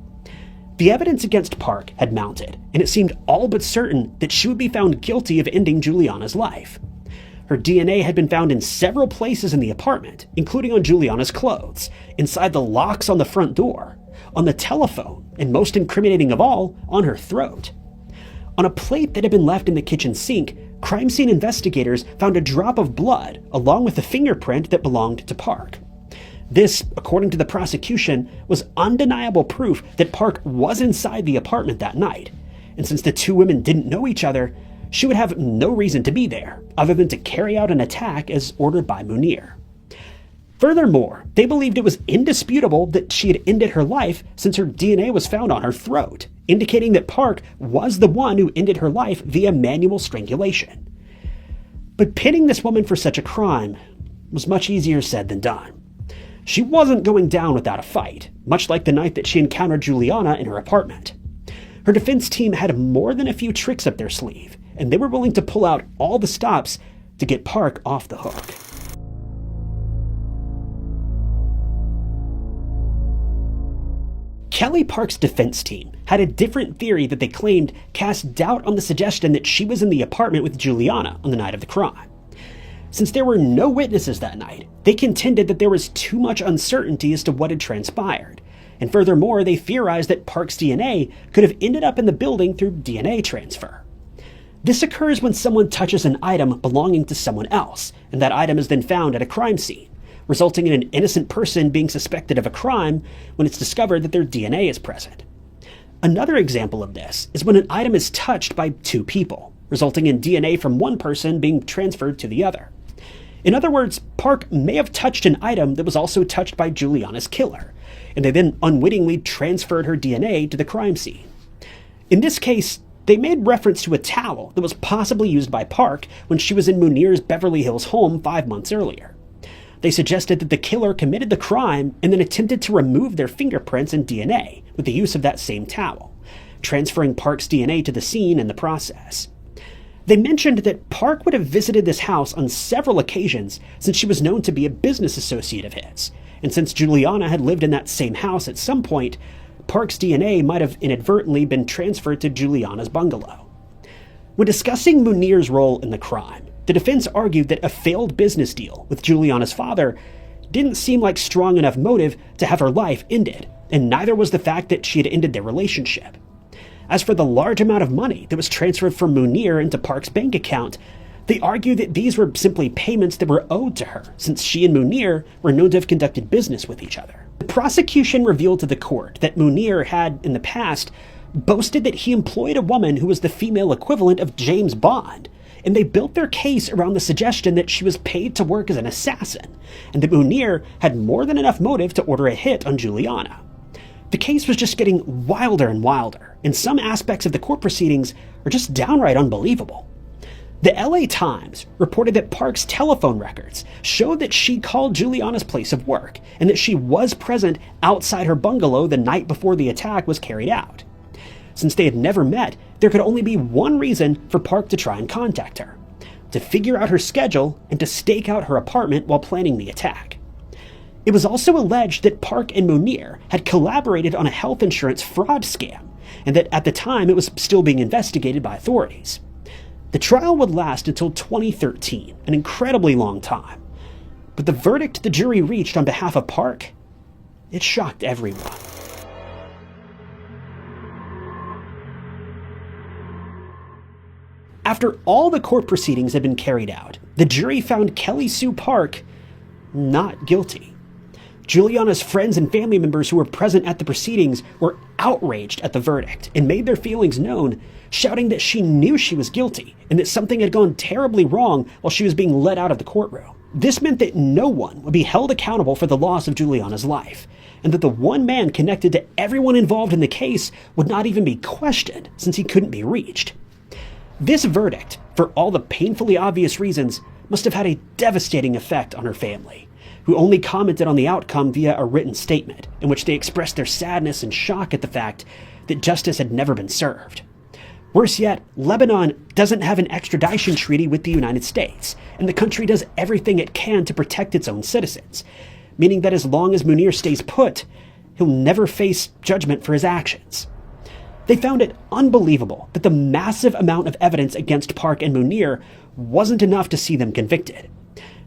The evidence against Park had mounted, and it seemed all but certain that she would be found guilty of ending Juliana's life. Her DNA had been found in several places in the apartment, including on Juliana's clothes, inside the locks on the front door, on the telephone, and most incriminating of all, on her throat. On a plate that had been left in the kitchen sink, crime scene investigators found a drop of blood along with a fingerprint that belonged to Park. This, according to the prosecution, was undeniable proof that Park was inside the apartment that night, and since the two women didn't know each other, she would have no reason to be there, other than to carry out an attack as ordered by Munir. Furthermore, they believed it was indisputable that she had ended her life since her DNA was found on her throat, indicating that Park was the one who ended her life via manual strangulation. But pinning this woman for such a crime was much easier said than done. She wasn't going down without a fight, much like the night that she encountered Juliana in her apartment. Her defense team had more than a few tricks up their sleeve, and they were willing to pull out all the stops to get Park off the hook. Kelly Park's defense team had a different theory that they claimed cast doubt on the suggestion that she was in the apartment with Juliana on the night of the crime. Since there were no witnesses that night, they contended that there was too much uncertainty as to what had transpired, and furthermore, they theorized that Park's DNA could have ended up in the building through DNA transfer. This occurs when someone touches an item belonging to someone else, and that item is then found at a crime scene, resulting in an innocent person being suspected of a crime when it's discovered that their DNA is present. Another example of this is when an item is touched by two people, resulting in DNA from one person being transferred to the other. In other words, Park may have touched an item that was also touched by Juliana's killer, and they then unwittingly transferred her DNA to the crime scene. In this case, they made reference to a towel that was possibly used by Park when she was in Munir's Beverly Hills home 5 months earlier. They suggested that the killer committed the crime and then attempted to remove their fingerprints and DNA with the use of that same towel, transferring Park's DNA to the scene in the process. They mentioned that Park would have visited this house on several occasions since she was known to be a business associate of his, and since Juliana had lived in that same house at some point, Park's DNA might have inadvertently been transferred to Juliana's bungalow. When discussing Munir's role in the crime, the defense argued that a failed business deal with Juliana's father didn't seem like strong enough motive to have her life ended, and neither was the fact that she had ended their relationship. As for the large amount of money that was transferred from Munir into Park's bank account, they argued that these were simply payments that were owed to her, since she and Munir were known to have conducted business with each other. The prosecution revealed to the court that Munir had, in the past, boasted that he employed a woman who was the female equivalent of James Bond, and they built their case around the suggestion that she was paid to work as an assassin, and that Munir had more than enough motive to order a hit on Juliana. The case was just getting wilder and wilder, and some aspects of the court proceedings are just downright unbelievable. The LA Times reported that Park's telephone records showed that she called Juliana's place of work, and that she was present outside her bungalow the night before the attack was carried out. Since they had never met, there could only be one reason for Park to try and contact her: to figure out her schedule and to stake out her apartment while planning the attack. It was also alleged that Park and Munir had collaborated on a health insurance fraud scam, and that at the time it was still being investigated by authorities. The trial would last until 2013, an incredibly long time. But the verdict the jury reached on behalf of Park, it shocked everyone. After all the court proceedings had been carried out, the jury found Kelly Sue Park not guilty. Juliana's friends and family members who were present at the proceedings were outraged at the verdict and made their feelings known, shouting that she knew she was guilty and that something had gone terribly wrong while she was being led out of the courtroom. This meant that no one would be held accountable for the loss of Juliana's life, and that the one man connected to everyone involved in the case would not even be questioned since he couldn't be reached. This verdict, for all the painfully obvious reasons, must have had a devastating effect on her family, who only commented on the outcome via a written statement, in which they expressed their sadness and shock at the fact that justice had never been served. Worse yet, Lebanon doesn't have an extradition treaty with the United States, and the country does everything it can to protect its own citizens, meaning that as long as Munir stays put, he'll never face judgment for his actions. They found it unbelievable that the massive amount of evidence against Park and Munir wasn't enough to see them convicted.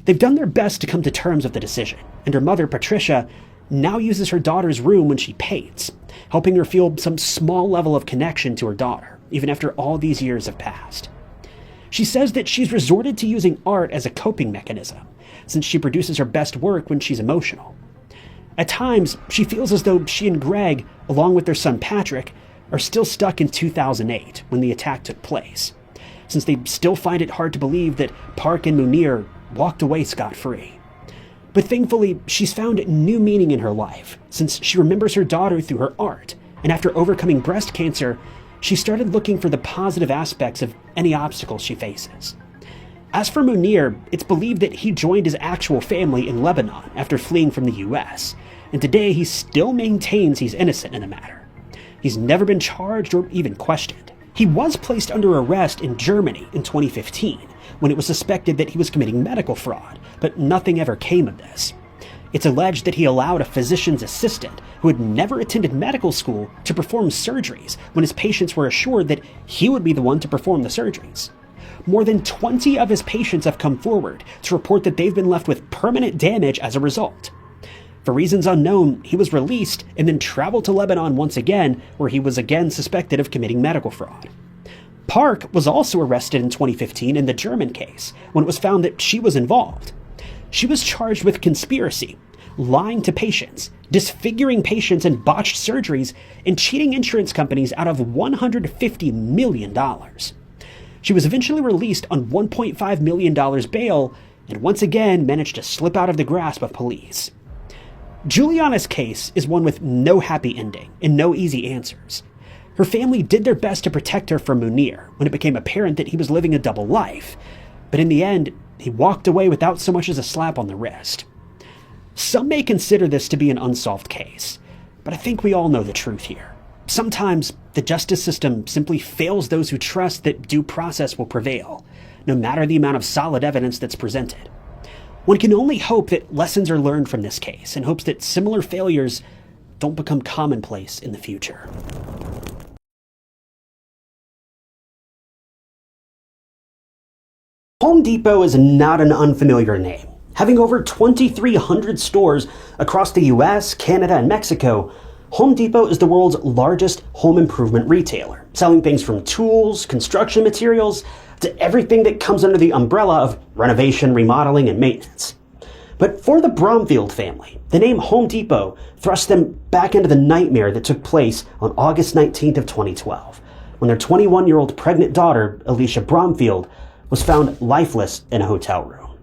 They've done their best to come to terms with the decision, and her mother, Patricia, now uses her daughter's room when she paints, helping her feel some small level of connection to her daughter, even after all these years have passed. She says that she's resorted to using art as a coping mechanism, since she produces her best work when she's emotional. At times, she feels as though she and Greg, along with their son Patrick, are still stuck in 2008 when the attack took place, since they still find it hard to believe that Park and Munir walked away scot-free. But thankfully, she's found new meaning in her life, since she remembers her daughter through her art, and after overcoming breast cancer, she started looking for the positive aspects of any obstacles she faces. As for Munir, it's believed that he joined his actual family in Lebanon after fleeing from the US, and today he still maintains he's innocent in the matter. He's never been charged or even questioned. He was placed under arrest in Germany in 2015, when it was suspected that he was committing medical fraud, but nothing ever came of this. It's alleged that he allowed a physician's assistant who had never attended medical school to perform surgeries when his patients were assured that he would be the one to perform the surgeries. More than 20 of his patients have come forward to report that they've been left with permanent damage as a result. For reasons unknown, he was released and then traveled to Lebanon once again, where he was again suspected of committing medical fraud. Park was also arrested in 2015 in the German case, when it was found that she was involved. She was charged with conspiracy, lying to patients, disfiguring patients in botched surgeries, and cheating insurance companies out of $150 million. She was eventually released on $1.5 million bail and once again managed to slip out of the grasp of police. Juliana's case is one with no happy ending and no easy answers. Her family did their best to protect her from Munir when it became apparent that he was living a double life, but in the end, he walked away without so much as a slap on the wrist. Some may consider this to be an unsolved case, but I think we all know the truth here. Sometimes the justice system simply fails those who trust that due process will prevail, no matter the amount of solid evidence that's presented. One can only hope that lessons are learned from this case and hopes that similar failures don't become commonplace in the future. Home Depot is not an unfamiliar name. Having over 2,300 stores across the US, Canada, and Mexico, Home Depot is the world's largest home improvement retailer, selling things from tools, construction materials, to everything that comes under the umbrella of renovation, remodeling, and maintenance. But for the Bromfield family, the name Home Depot thrust them back into the nightmare that took place on August 19th of 2012, when their 21-year-old pregnant daughter, Alicia Bromfield, was found lifeless in a hotel room.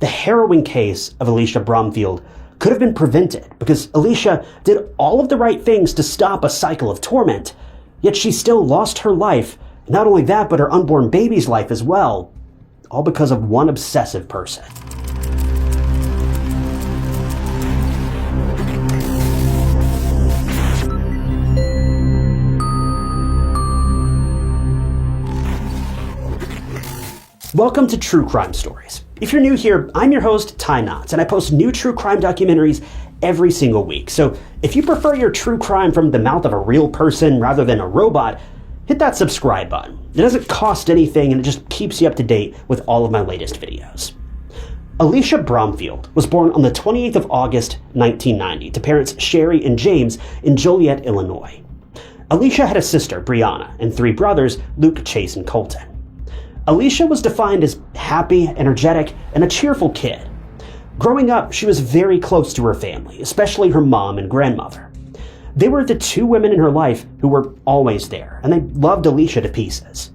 The harrowing case of Alicia Bromfield could have been prevented because Alicia did all of the right things to stop a cycle of torment, yet she still lost her life, not only that, but her unborn baby's life as well, all because of one obsessive person. Welcome to True Crime Stories. If you're new here, I'm your host, Ty Knotts, and I post new true crime documentaries every single week. So if you prefer your true crime from the mouth of a real person rather than a robot, hit that subscribe button. It doesn't cost anything and it just keeps you up to date with all of my latest videos. Alicia Bromfield was born on the 28th of August, 1990 to parents Sherry and James in Joliet, Illinois. Alicia had a sister, Brianna, and three brothers, Luke, Chase, and Colton. Alicia was defined as happy, energetic, and a cheerful kid. Growing up, she was very close to her family, especially her mom and grandmother. They were the two women in her life who were always there, and they loved Alicia to pieces.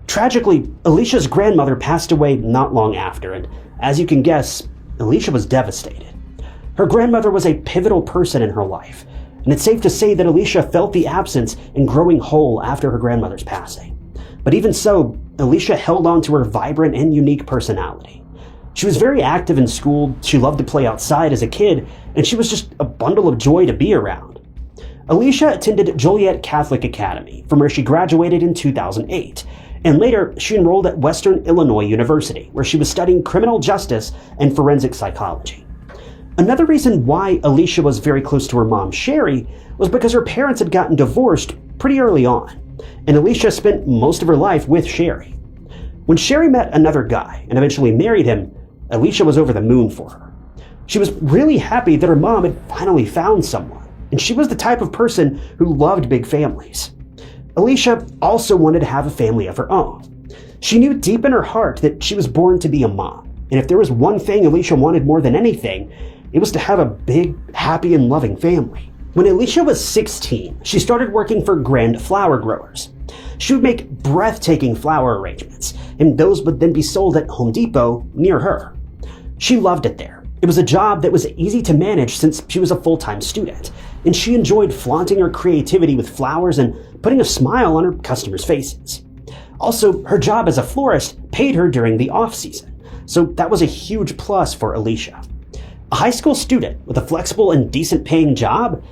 Tragically, Alicia's grandmother passed away not long after, and as you can guess, Alicia was devastated. Her grandmother was a pivotal person in her life, and it's safe to say that Alicia felt the absence in growing whole after her grandmother's passing. But even so, Alicia held on to her vibrant and unique personality. She was very active in school, she loved to play outside as a kid, and she was just a bundle of joy to be around. Alicia attended Joliet Catholic Academy, from where she graduated in 2008, and later she enrolled at Western Illinois University, where she was studying criminal justice and forensic psychology. Another reason why Alicia was very close to her mom, Sherry, was because her parents had gotten divorced pretty early on, and Alicia spent most of her life with Sherry. When Sherry met another guy and eventually married him, Alicia was over the moon for her. She was really happy that her mom had finally found someone, and she was the type of person who loved big families. Alicia also wanted to have a family of her own. She knew deep in her heart that she was born to be a mom, and if there was one thing Alicia wanted more than anything, it was to have a big, happy, and loving family. When Alicia was 16, she started working for Grand Flower Growers. She would make breathtaking flower arrangements, and those would then be sold at Home Depot near her. She loved it there. It was a job that was easy to manage since she was a full-time student, and she enjoyed flaunting her creativity with flowers and putting a smile on her customers' faces. Also, her job as a florist paid her during the off-season, so that was a huge plus for Alicia. A high school student with a flexible and decent paying job?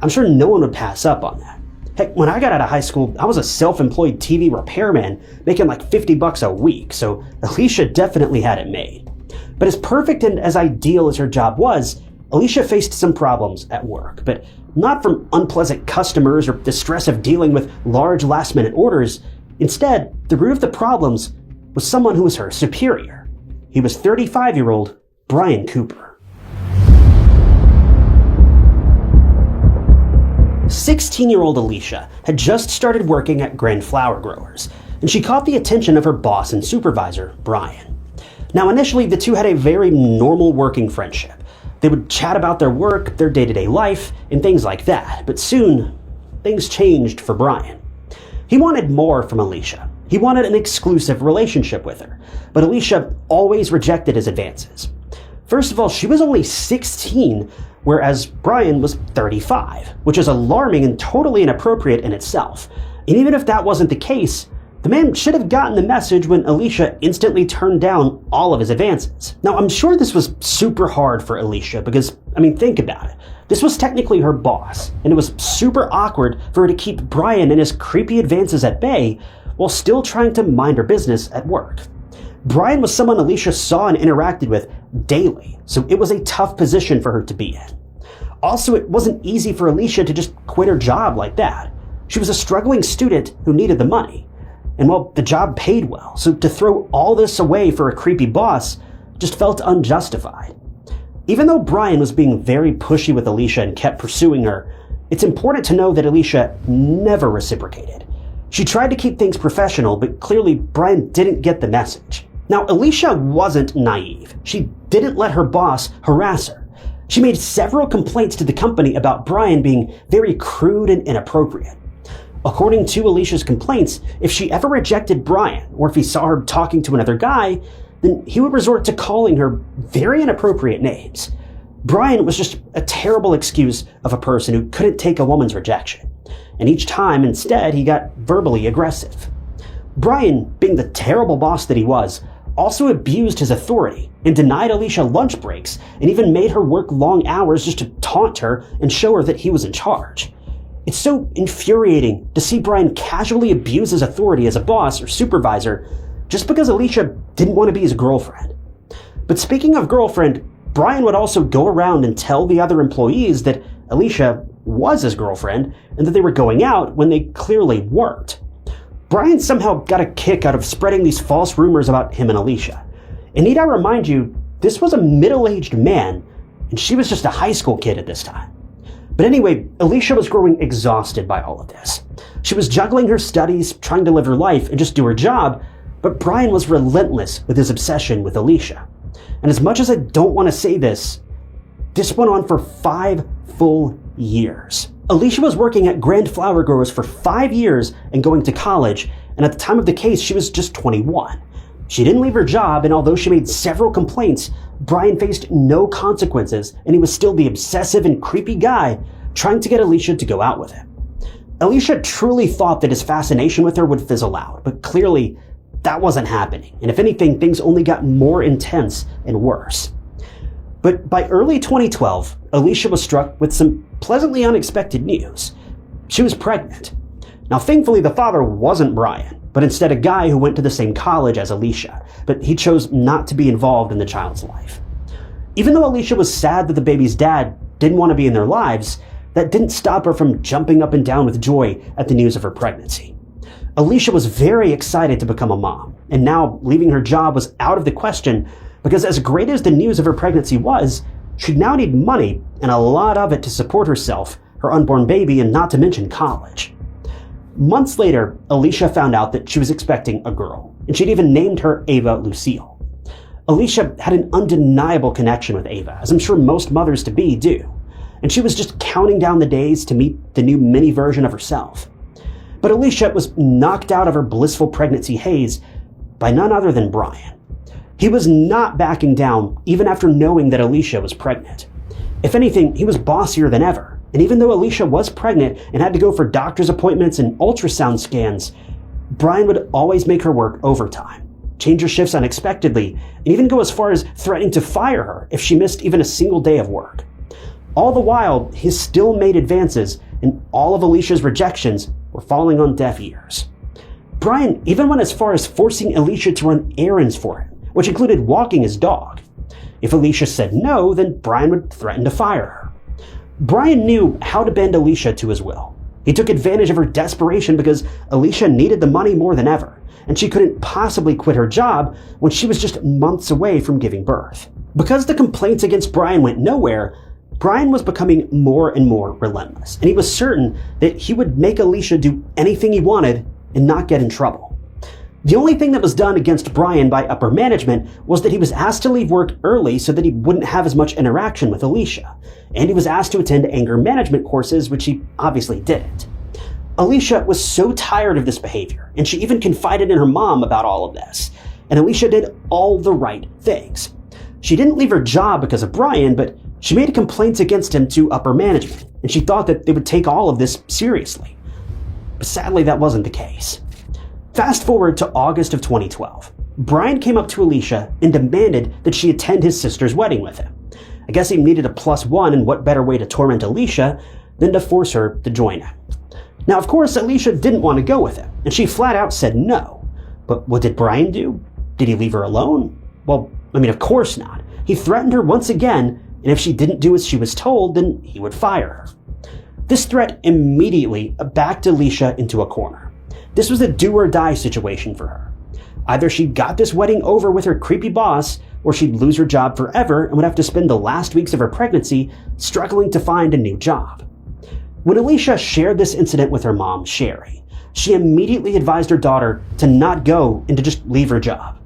I'm sure no one would pass up on that. Heck, when I got out of high school, I was a self-employed TV repairman making like $50 a week, so Alicia definitely had it made. But as perfect and as ideal as her job was, Alicia faced some problems at work, but not from unpleasant customers or the stress of dealing with large last-minute orders. Instead, the root of the problems was someone who was her superior. He was 35-year-old Brian Cooper. 16-year-old Alicia had just started working at Grand Flower Growers, and she caught the attention of her boss and supervisor, Brian. Now, initially, the two had a very normal working friendship. They would chat about their work, their day-to-day life, and things like that, but soon, things changed for Brian. He wanted more from Alicia. He wanted an exclusive relationship with her, but Alicia always rejected his advances. First of all, she was only 16, whereas Brian was 35, which is alarming and totally inappropriate in itself. And even if that wasn't the case, the man should have gotten the message when Alicia instantly turned down all of his advances. Now, I'm sure this was super hard for Alicia because, think about it. This was technically her boss, and it was super awkward for her to keep Brian and his creepy advances at bay while still trying to mind her business at work. Brian was someone Alicia saw and interacted with daily, so it was a tough position for her to be in. Also, it wasn't easy for Alicia to just quit her job like that. She was a struggling student who needed the money. And well, the job paid well, so to throw all this away for a creepy boss just felt unjustified. Even though Brian was being very pushy with Alicia and kept pursuing her, it's important to know that Alicia never reciprocated. She tried to keep things professional, but clearly Brian didn't get the message. Now, Alicia wasn't naive. She didn't let her boss harass her. She made several complaints to the company about Brian being very crude and inappropriate. According to Alicia's complaints, if she ever rejected Brian, or if he saw her talking to another guy, then he would resort to calling her very inappropriate names. Brian was just a terrible excuse of a person who couldn't take a woman's rejection. And each time, instead, he got verbally aggressive. Brian, being the terrible boss that he was, also abused his authority and denied Alicia lunch breaks and even made her work long hours just to taunt her and show her that he was in charge. It's so infuriating to see Brian casually abuse his authority as a boss or supervisor just because Alicia didn't want to be his girlfriend. But speaking of girlfriend, Brian would also go around and tell the other employees that Alicia was his girlfriend and that they were going out when they clearly weren't. Brian somehow got a kick out of spreading these false rumors about him and Alicia. And need I remind you, this was a middle-aged man, and she was just a high school kid at this time. But anyway, Alicia was growing exhausted by all of this. She was juggling her studies, trying to live her life, and just do her job, but Brian was relentless with his obsession with Alicia. And as much as I don't want to say this went on for 5 full years. Alicia was working at Grand Flower Growers for 5 years and going to college, and at the time of the case, she was just 21. She didn't leave her job, and although she made several complaints, Brian faced no consequences, and he was still the obsessive and creepy guy trying to get Alicia to go out with him. Alicia truly thought that his fascination with her would fizzle out, but clearly that wasn't happening, and if anything, things only got more intense and worse. But by early 2012, Alicia was struck with some pleasantly unexpected news. She was pregnant. Now, thankfully, the father wasn't Brian, but instead a guy who went to the same college as Alicia, but he chose not to be involved in the child's life. Even though Alicia was sad that the baby's dad didn't want to be in their lives, that didn't stop her from jumping up and down with joy at the news of her pregnancy. Alicia was very excited to become a mom, and now leaving her job was out of the question because as great as the news of her pregnancy was, she'd now need money and a lot of it to support herself, her unborn baby, and not to mention college. Months later, Alicia found out that she was expecting a girl, and she'd even named her Ava Lucille. Alicia had an undeniable connection with Ava, as I'm sure most mothers-to-be do, and she was just counting down the days to meet the new mini version of herself. But Alicia was knocked out of her blissful pregnancy haze by none other than Brian. He was not backing down even after knowing that Alicia was pregnant. If anything, he was bossier than ever. And even though Alicia was pregnant and had to go for doctor's appointments and ultrasound scans, Brian would always make her work overtime, change her shifts unexpectedly, and even go as far as threatening to fire her if she missed even a single day of work. All the while, he still made advances, and all of Alicia's rejections were falling on deaf ears. Brian even went as far as forcing Alicia to run errands for him, which included walking his dog. If Alicia said no, then Brian would threaten to fire her. Brian knew how to bend Alicia to his will. He took advantage of her desperation because Alicia needed the money more than ever, and she couldn't possibly quit her job when she was just months away from giving birth. Because the complaints against Brian went nowhere, Brian was becoming more and more relentless, and he was certain that he would make Alicia do anything he wanted and not get in trouble. The only thing that was done against Brian by upper management was that he was asked to leave work early so that he wouldn't have as much interaction with Alicia, and he was asked to attend anger management courses, which he obviously didn't. Alicia was so tired of this behavior, and she even confided in her mom about all of this, and Alicia did all the right things. She didn't leave her job because of Brian, but she made complaints against him to upper management, and she thought that they would take all of this seriously. But sadly, that wasn't the case. Fast forward to August of 2012. Brian came up to Alicia and demanded that she attend his sister's wedding with him. I guess he needed a +1, and what better way to torment Alicia than to force her to join him. Now, of course, Alicia didn't want to go with him, and she flat out said no. But what did Brian do? Did he leave her alone? Well, of course not. He threatened her once again, and if she didn't do as she was told, then he would fire her. This threat immediately backed Alicia into a corner. This was a do-or-die situation for her. Either she got this wedding over with her creepy boss, or she'd lose her job forever and would have to spend the last weeks of her pregnancy struggling to find a new job. When Alicia shared this incident with her mom, Sherry, she immediately advised her daughter to not go and to just leave her job.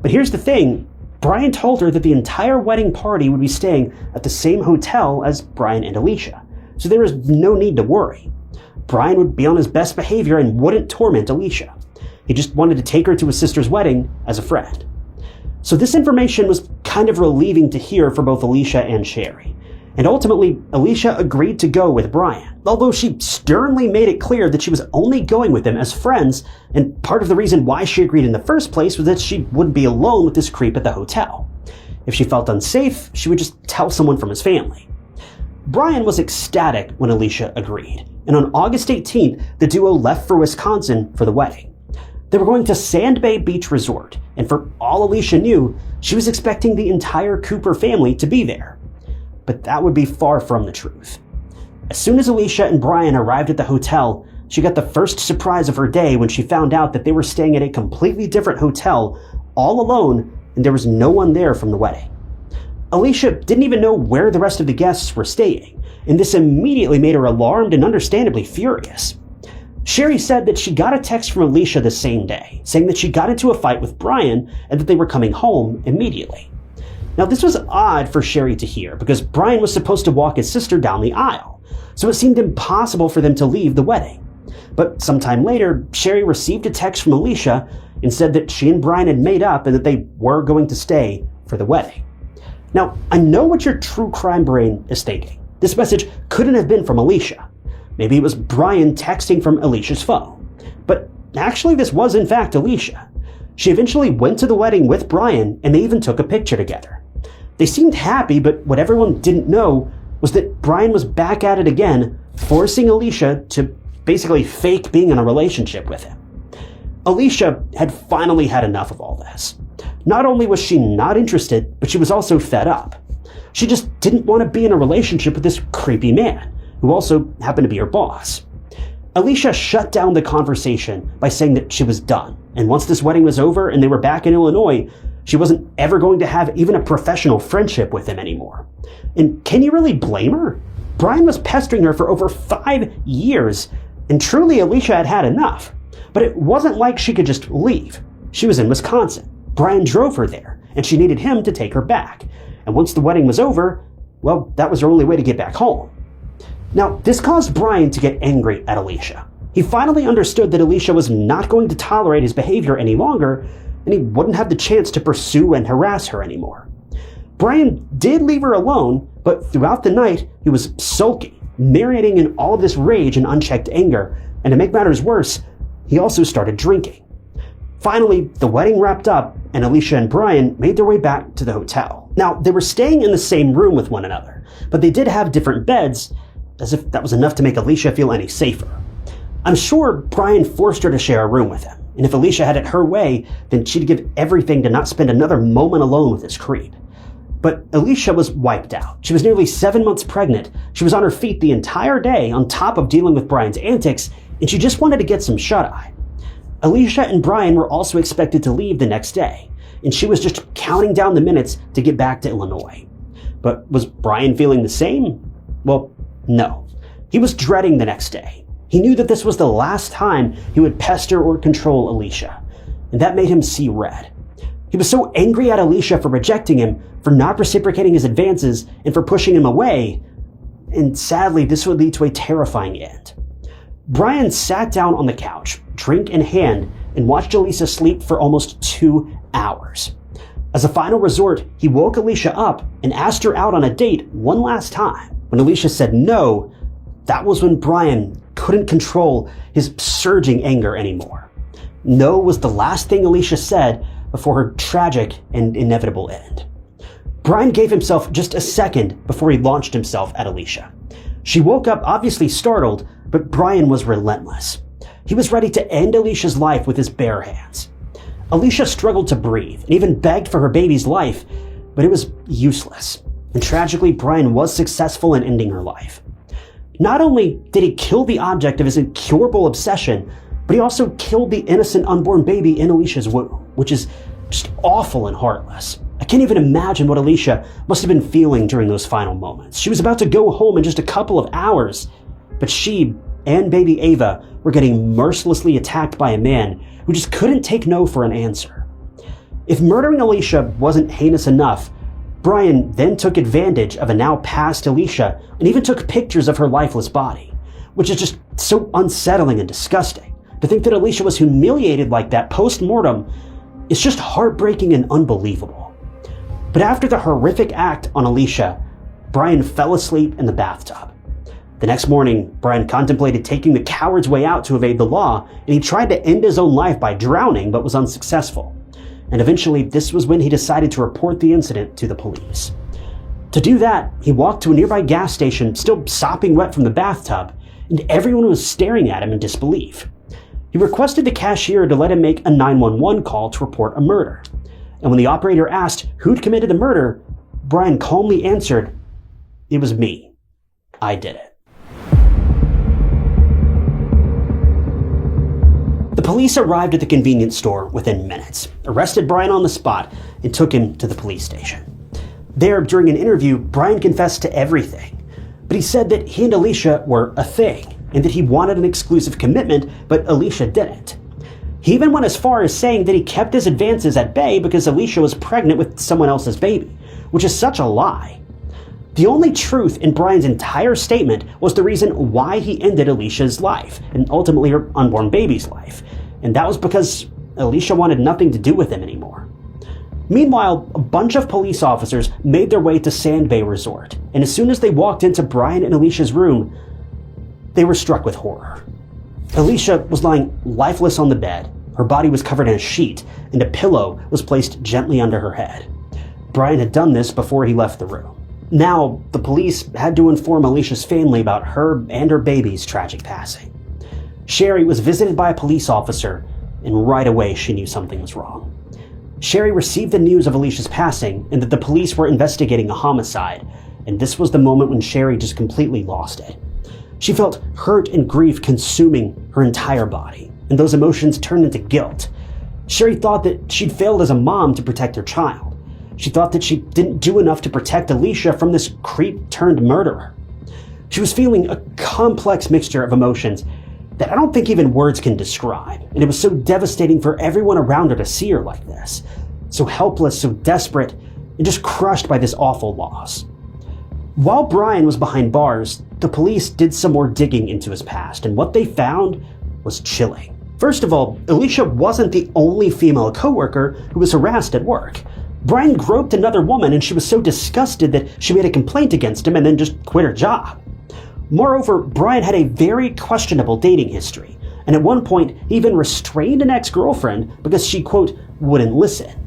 But here's the thing, Brian told her that the entire wedding party would be staying at the same hotel as Brian and Alicia, so there was no need to worry. Brian would be on his best behavior and wouldn't torment Alicia. He just wanted to take her to his sister's wedding as a friend. So this information was kind of relieving to hear for both Alicia and Sherry. And ultimately, Alicia agreed to go with Brian, although she sternly made it clear that she was only going with him as friends, and part of the reason why she agreed in the first place was that she wouldn't be alone with this creep at the hotel. If she felt unsafe, she would just tell someone from his family. Brian was ecstatic when Alicia agreed, and on August 18th, the duo left for Wisconsin for the wedding. They were going to Sand Bay Beach Resort, and for all Alicia knew, she was expecting the entire Cooper family to be there. But that would be far from the truth. As soon as Alicia and Brian arrived at the hotel, she got the first surprise of her day when she found out that they were staying at a completely different hotel, all alone, and there was no one there from the wedding. Alicia didn't even know where the rest of the guests were staying, and this immediately made her alarmed and understandably furious. Sherry said that she got a text from Alicia the same day, saying that she got into a fight with Brian and that they were coming home immediately. Now, this was odd for Sherry to hear because Brian was supposed to walk his sister down the aisle, so it seemed impossible for them to leave the wedding. But sometime later, Sherry received a text from Alicia and said that she and Brian had made up and that they were going to stay for the wedding. Now, I know what your true crime brain is thinking. This message couldn't have been from Alicia. Maybe it was Brian texting from Alicia's phone. But actually, this was in fact Alicia. She eventually went to the wedding with Brian, and they even took a picture together. They seemed happy, but what everyone didn't know was that Brian was back at it again, forcing Alicia to basically fake being in a relationship with him. Alicia had finally had enough of all this. Not only was she not interested, but she was also fed up. She just didn't want to be in a relationship with this creepy man, who also happened to be her boss. Alicia shut down the conversation by saying that she was done, and once this wedding was over and they were back in Illinois, she wasn't ever going to have even a professional friendship with him anymore. And can you really blame her? Brian was pestering her for over 5 years, and truly Alicia had had enough. But it wasn't like she could just leave. She was in Wisconsin. Brian drove her there, and she needed him to take her back. And once the wedding was over, well, that was her only way to get back home. Now, this caused Brian to get angry at Alicia. He finally understood that Alicia was not going to tolerate his behavior any longer, and he wouldn't have the chance to pursue and harass her anymore. Brian did leave her alone, but throughout the night, he was sulky, marinating in all of this rage and unchecked anger, and to make matters worse, he also started drinking. Finally, the wedding wrapped up, and Alicia and Brian made their way back to the hotel. Now, they were staying in the same room with one another, but they did have different beds, as if that was enough to make Alicia feel any safer. I'm sure Brian forced her to share a room with him, and if Alicia had it her way, then she'd give everything to not spend another moment alone with this creep. But Alicia was wiped out. She was nearly 7 months pregnant, she was on her feet the entire day on top of dealing with Brian's antics, and she just wanted to get some shut-eye. Alicia and Brian were also expected to leave the next day, and she was just counting down the minutes to get back to Illinois. But was Brian feeling the same? Well, no. He was dreading the next day. He knew that this was the last time he would pester or control Alicia, and that made him see red. He was so angry at Alicia for rejecting him, for not reciprocating his advances, and for pushing him away, and sadly, this would lead to a terrifying end. Brian sat down on the couch, drink in hand, and watched Alicia sleep for almost 2 hours. As a final resort, he woke Alicia up and asked her out on a date one last time. When Alicia said no, that was when Brian couldn't control his surging anger anymore. No was the last thing Alicia said before her tragic and inevitable end. Brian gave himself just a second before he launched himself at Alicia. She woke up obviously startled, but Brian was relentless. He was ready to end Alicia's life with his bare hands. Alicia struggled to breathe and even begged for her baby's life, but it was useless. And tragically, Brian was successful in ending her life. Not only did he kill the object of his incurable obsession, but he also killed the innocent unborn baby in Alicia's womb, which is just awful and heartless. I can't even imagine what Alicia must have been feeling during those final moments. She was about to go home in just a couple of hours, but she and baby Ava were getting mercilessly attacked by a man who just couldn't take no for an answer. If murdering Alicia wasn't heinous enough, Brian then took advantage of a now past Alicia and even took pictures of her lifeless body, which is just so unsettling and disgusting. To think that Alicia was humiliated like that post-mortem is just heartbreaking and unbelievable. But after the horrific act on Alicia, Brian fell asleep in the bathtub. The next morning, Brian contemplated taking the coward's way out to evade the law, and he tried to end his own life by drowning but was unsuccessful. And eventually, this was when he decided to report the incident to the police. To do that, he walked to a nearby gas station, still sopping wet from the bathtub, and everyone was staring at him in disbelief. He requested the cashier to let him make a 911 call to report a murder. And when the operator asked who'd committed the murder, Brian calmly answered, "It was me. I did it." The police arrived at the convenience store within minutes, arrested Brian on the spot, and took him to the police station. There, during an interview, Brian confessed to everything, but he said that he and Alicia were a thing, and that he wanted an exclusive commitment, but Alicia didn't. He even went as far as saying that he kept his advances at bay because Alicia was pregnant with someone else's baby, which is such a lie. The only truth in Brian's entire statement was the reason why he ended Alicia's life, and ultimately her unborn baby's life, and that was because Alicia wanted nothing to do with him anymore. Meanwhile, a bunch of police officers made their way to Sand Bay Resort, and as soon as they walked into Brian and Alicia's room, they were struck with horror. Alicia was lying lifeless on the bed, her body was covered in a sheet, and a pillow was placed gently under her head. Brian had done this before he left the room. Now, the police had to inform Alicia's family about her and her baby's tragic passing. Sherry was visited by a police officer, and right away she knew something was wrong. Sherry received the news of Alicia's passing and that the police were investigating a homicide, and this was the moment when Sherry just completely lost it. She felt hurt and grief consuming her entire body, and those emotions turned into guilt. Sherry thought that she'd failed as a mom to protect her child. She thought that she didn't do enough to protect Alicia from this creep-turned-murderer. She was feeling a complex mixture of emotions that I don't think even words can describe, and it was so devastating for everyone around her to see her like this, so helpless, so desperate, and just crushed by this awful loss. While Brian was behind bars, the police did some more digging into his past, and what they found was chilling. First of all, Alicia wasn't the only female coworker who was harassed at work. Brian groped another woman, and she was so disgusted that she made a complaint against him and then just quit her job. Moreover, Brian had a very questionable dating history, and at one point he even restrained an ex-girlfriend because she, quote, wouldn't listen.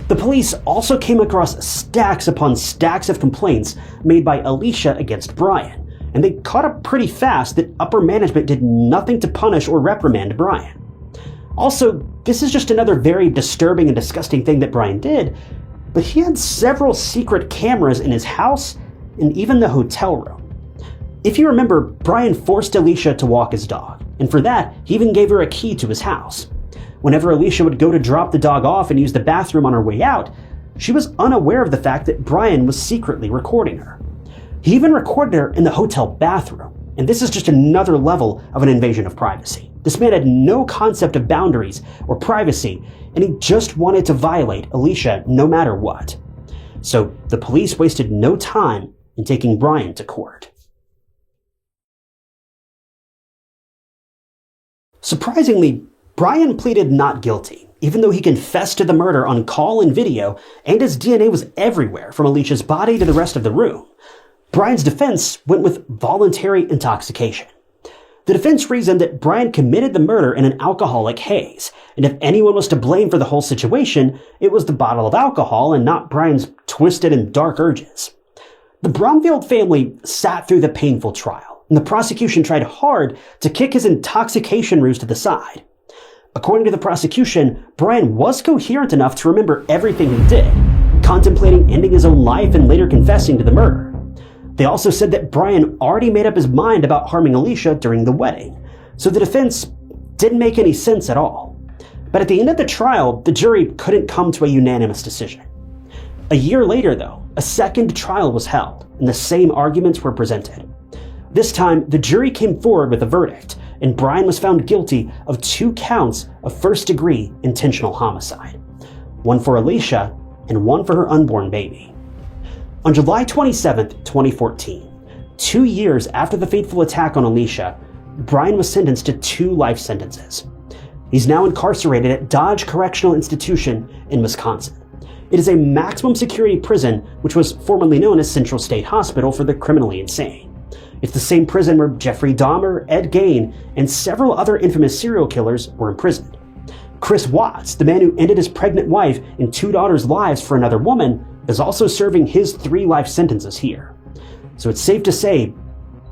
The police also came across stacks upon stacks of complaints made by Alicia against Brian, and they caught up pretty fast that upper management did nothing to punish or reprimand Brian. Also, this is just another very disturbing and disgusting thing that Brian did, but he had several secret cameras in his house and even the hotel room. If you remember, Brian forced Alicia to walk his dog, and for that, he even gave her a key to his house. Whenever Alicia would go to drop the dog off and use the bathroom on her way out, she was unaware of the fact that Brian was secretly recording her. He even recorded her in the hotel bathroom, and this is just another level of an invasion of privacy. This man had no concept of boundaries or privacy, and he just wanted to violate Alicia no matter what. So the police wasted no time in taking Brian to court. Surprisingly, Brian pleaded not guilty, even though he confessed to the murder on call and video, and his DNA was everywhere from Alicia's body to the rest of the room. Brian's defense went with voluntary intoxication. The defense reasoned that Brian committed the murder in an alcoholic haze, and if anyone was to blame for the whole situation, it was the bottle of alcohol and not Brian's twisted and dark urges. The Bromfield family sat through the painful trial, and the prosecution tried hard to kick his intoxication ruse to the side. According to the prosecution, Brian was coherent enough to remember everything he did, contemplating ending his own life and later confessing to the murder. They also said that Brian already made up his mind about harming Alicia during the wedding, so the defense didn't make any sense at all. But at the end of the trial, the jury couldn't come to a unanimous decision. A year later, though, a second trial was held, and the same arguments were presented. This time, the jury came forward with a verdict, and Brian was found guilty of 2 counts of first-degree intentional homicide, one for Alicia and one for her unborn baby. On July 27, 2014, 2 years after the fateful attack on Alicia, Brian was sentenced to 2 life sentences. He's now incarcerated at Dodge Correctional Institution in Wisconsin. It is a maximum security prison which was formerly known as Central State Hospital for the criminally insane. It's the same prison where Jeffrey Dahmer, Ed Gein, and several other infamous serial killers were imprisoned. Chris Watts, the man who ended his pregnant wife and 2 daughters' lives for another woman, is also serving his 3 life sentences here. So it's safe to say,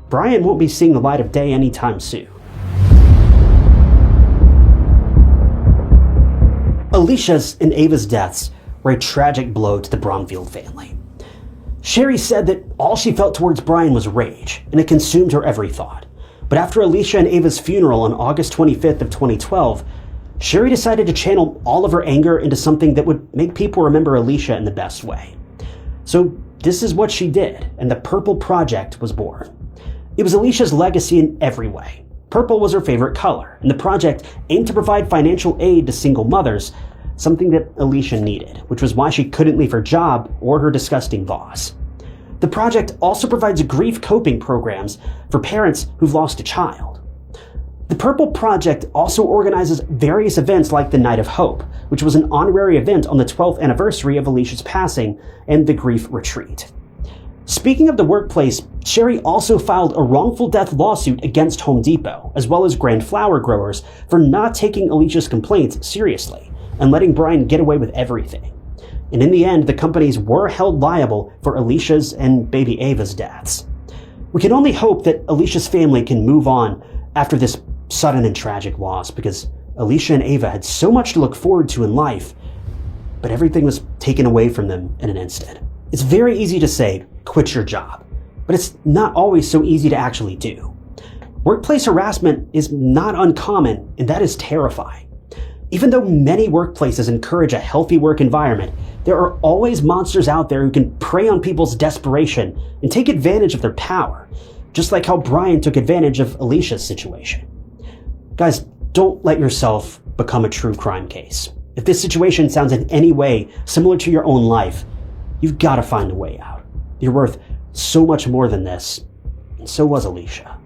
Brian won't be seeing the light of day anytime soon. Alicia's and Ava's deaths were a tragic blow to the Bromfield family. Sherry said that all she felt towards Brian was rage, and it consumed her every thought. But after Alicia and Ava's funeral on August 25th of 2012, Sherry decided to channel all of her anger into something that would make people remember Alicia in the best way. So this is what she did, and the Purple Project was born. It was Alicia's legacy in every way. Purple was her favorite color, and the project aimed to provide financial aid to single mothers, something that Alicia needed, which was why she couldn't leave her job or her disgusting boss. The project also provides grief coping programs for parents who've lost a child. The Purple Project also organizes various events like the Night of Hope, which was an honorary event on the 12th anniversary of Alicia's passing, and the Grief Retreat. Speaking of the workplace, Sherry also filed a wrongful death lawsuit against Home Depot, as well as Grand Flower Growers, for not taking Alicia's complaints seriously and letting Brian get away with everything. And in the end, the companies were held liable for Alicia's and baby Ava's deaths. We can only hope that Alicia's family can move on after this sudden and tragic loss, because Alicia and Ava had so much to look forward to in life, but everything was taken away from them in an instant. It's very easy to say, quit your job, but it's not always so easy to actually do. Workplace harassment is not uncommon, and that is terrifying. Even though many workplaces encourage a healthy work environment, there are always monsters out there who can prey on people's desperation and take advantage of their power, just like how Brian took advantage of Alicia's situation. Guys, don't let yourself become a true crime case. If this situation sounds in any way similar to your own life, you've got to find a way out. You're worth so much more than this, and so was Alicia.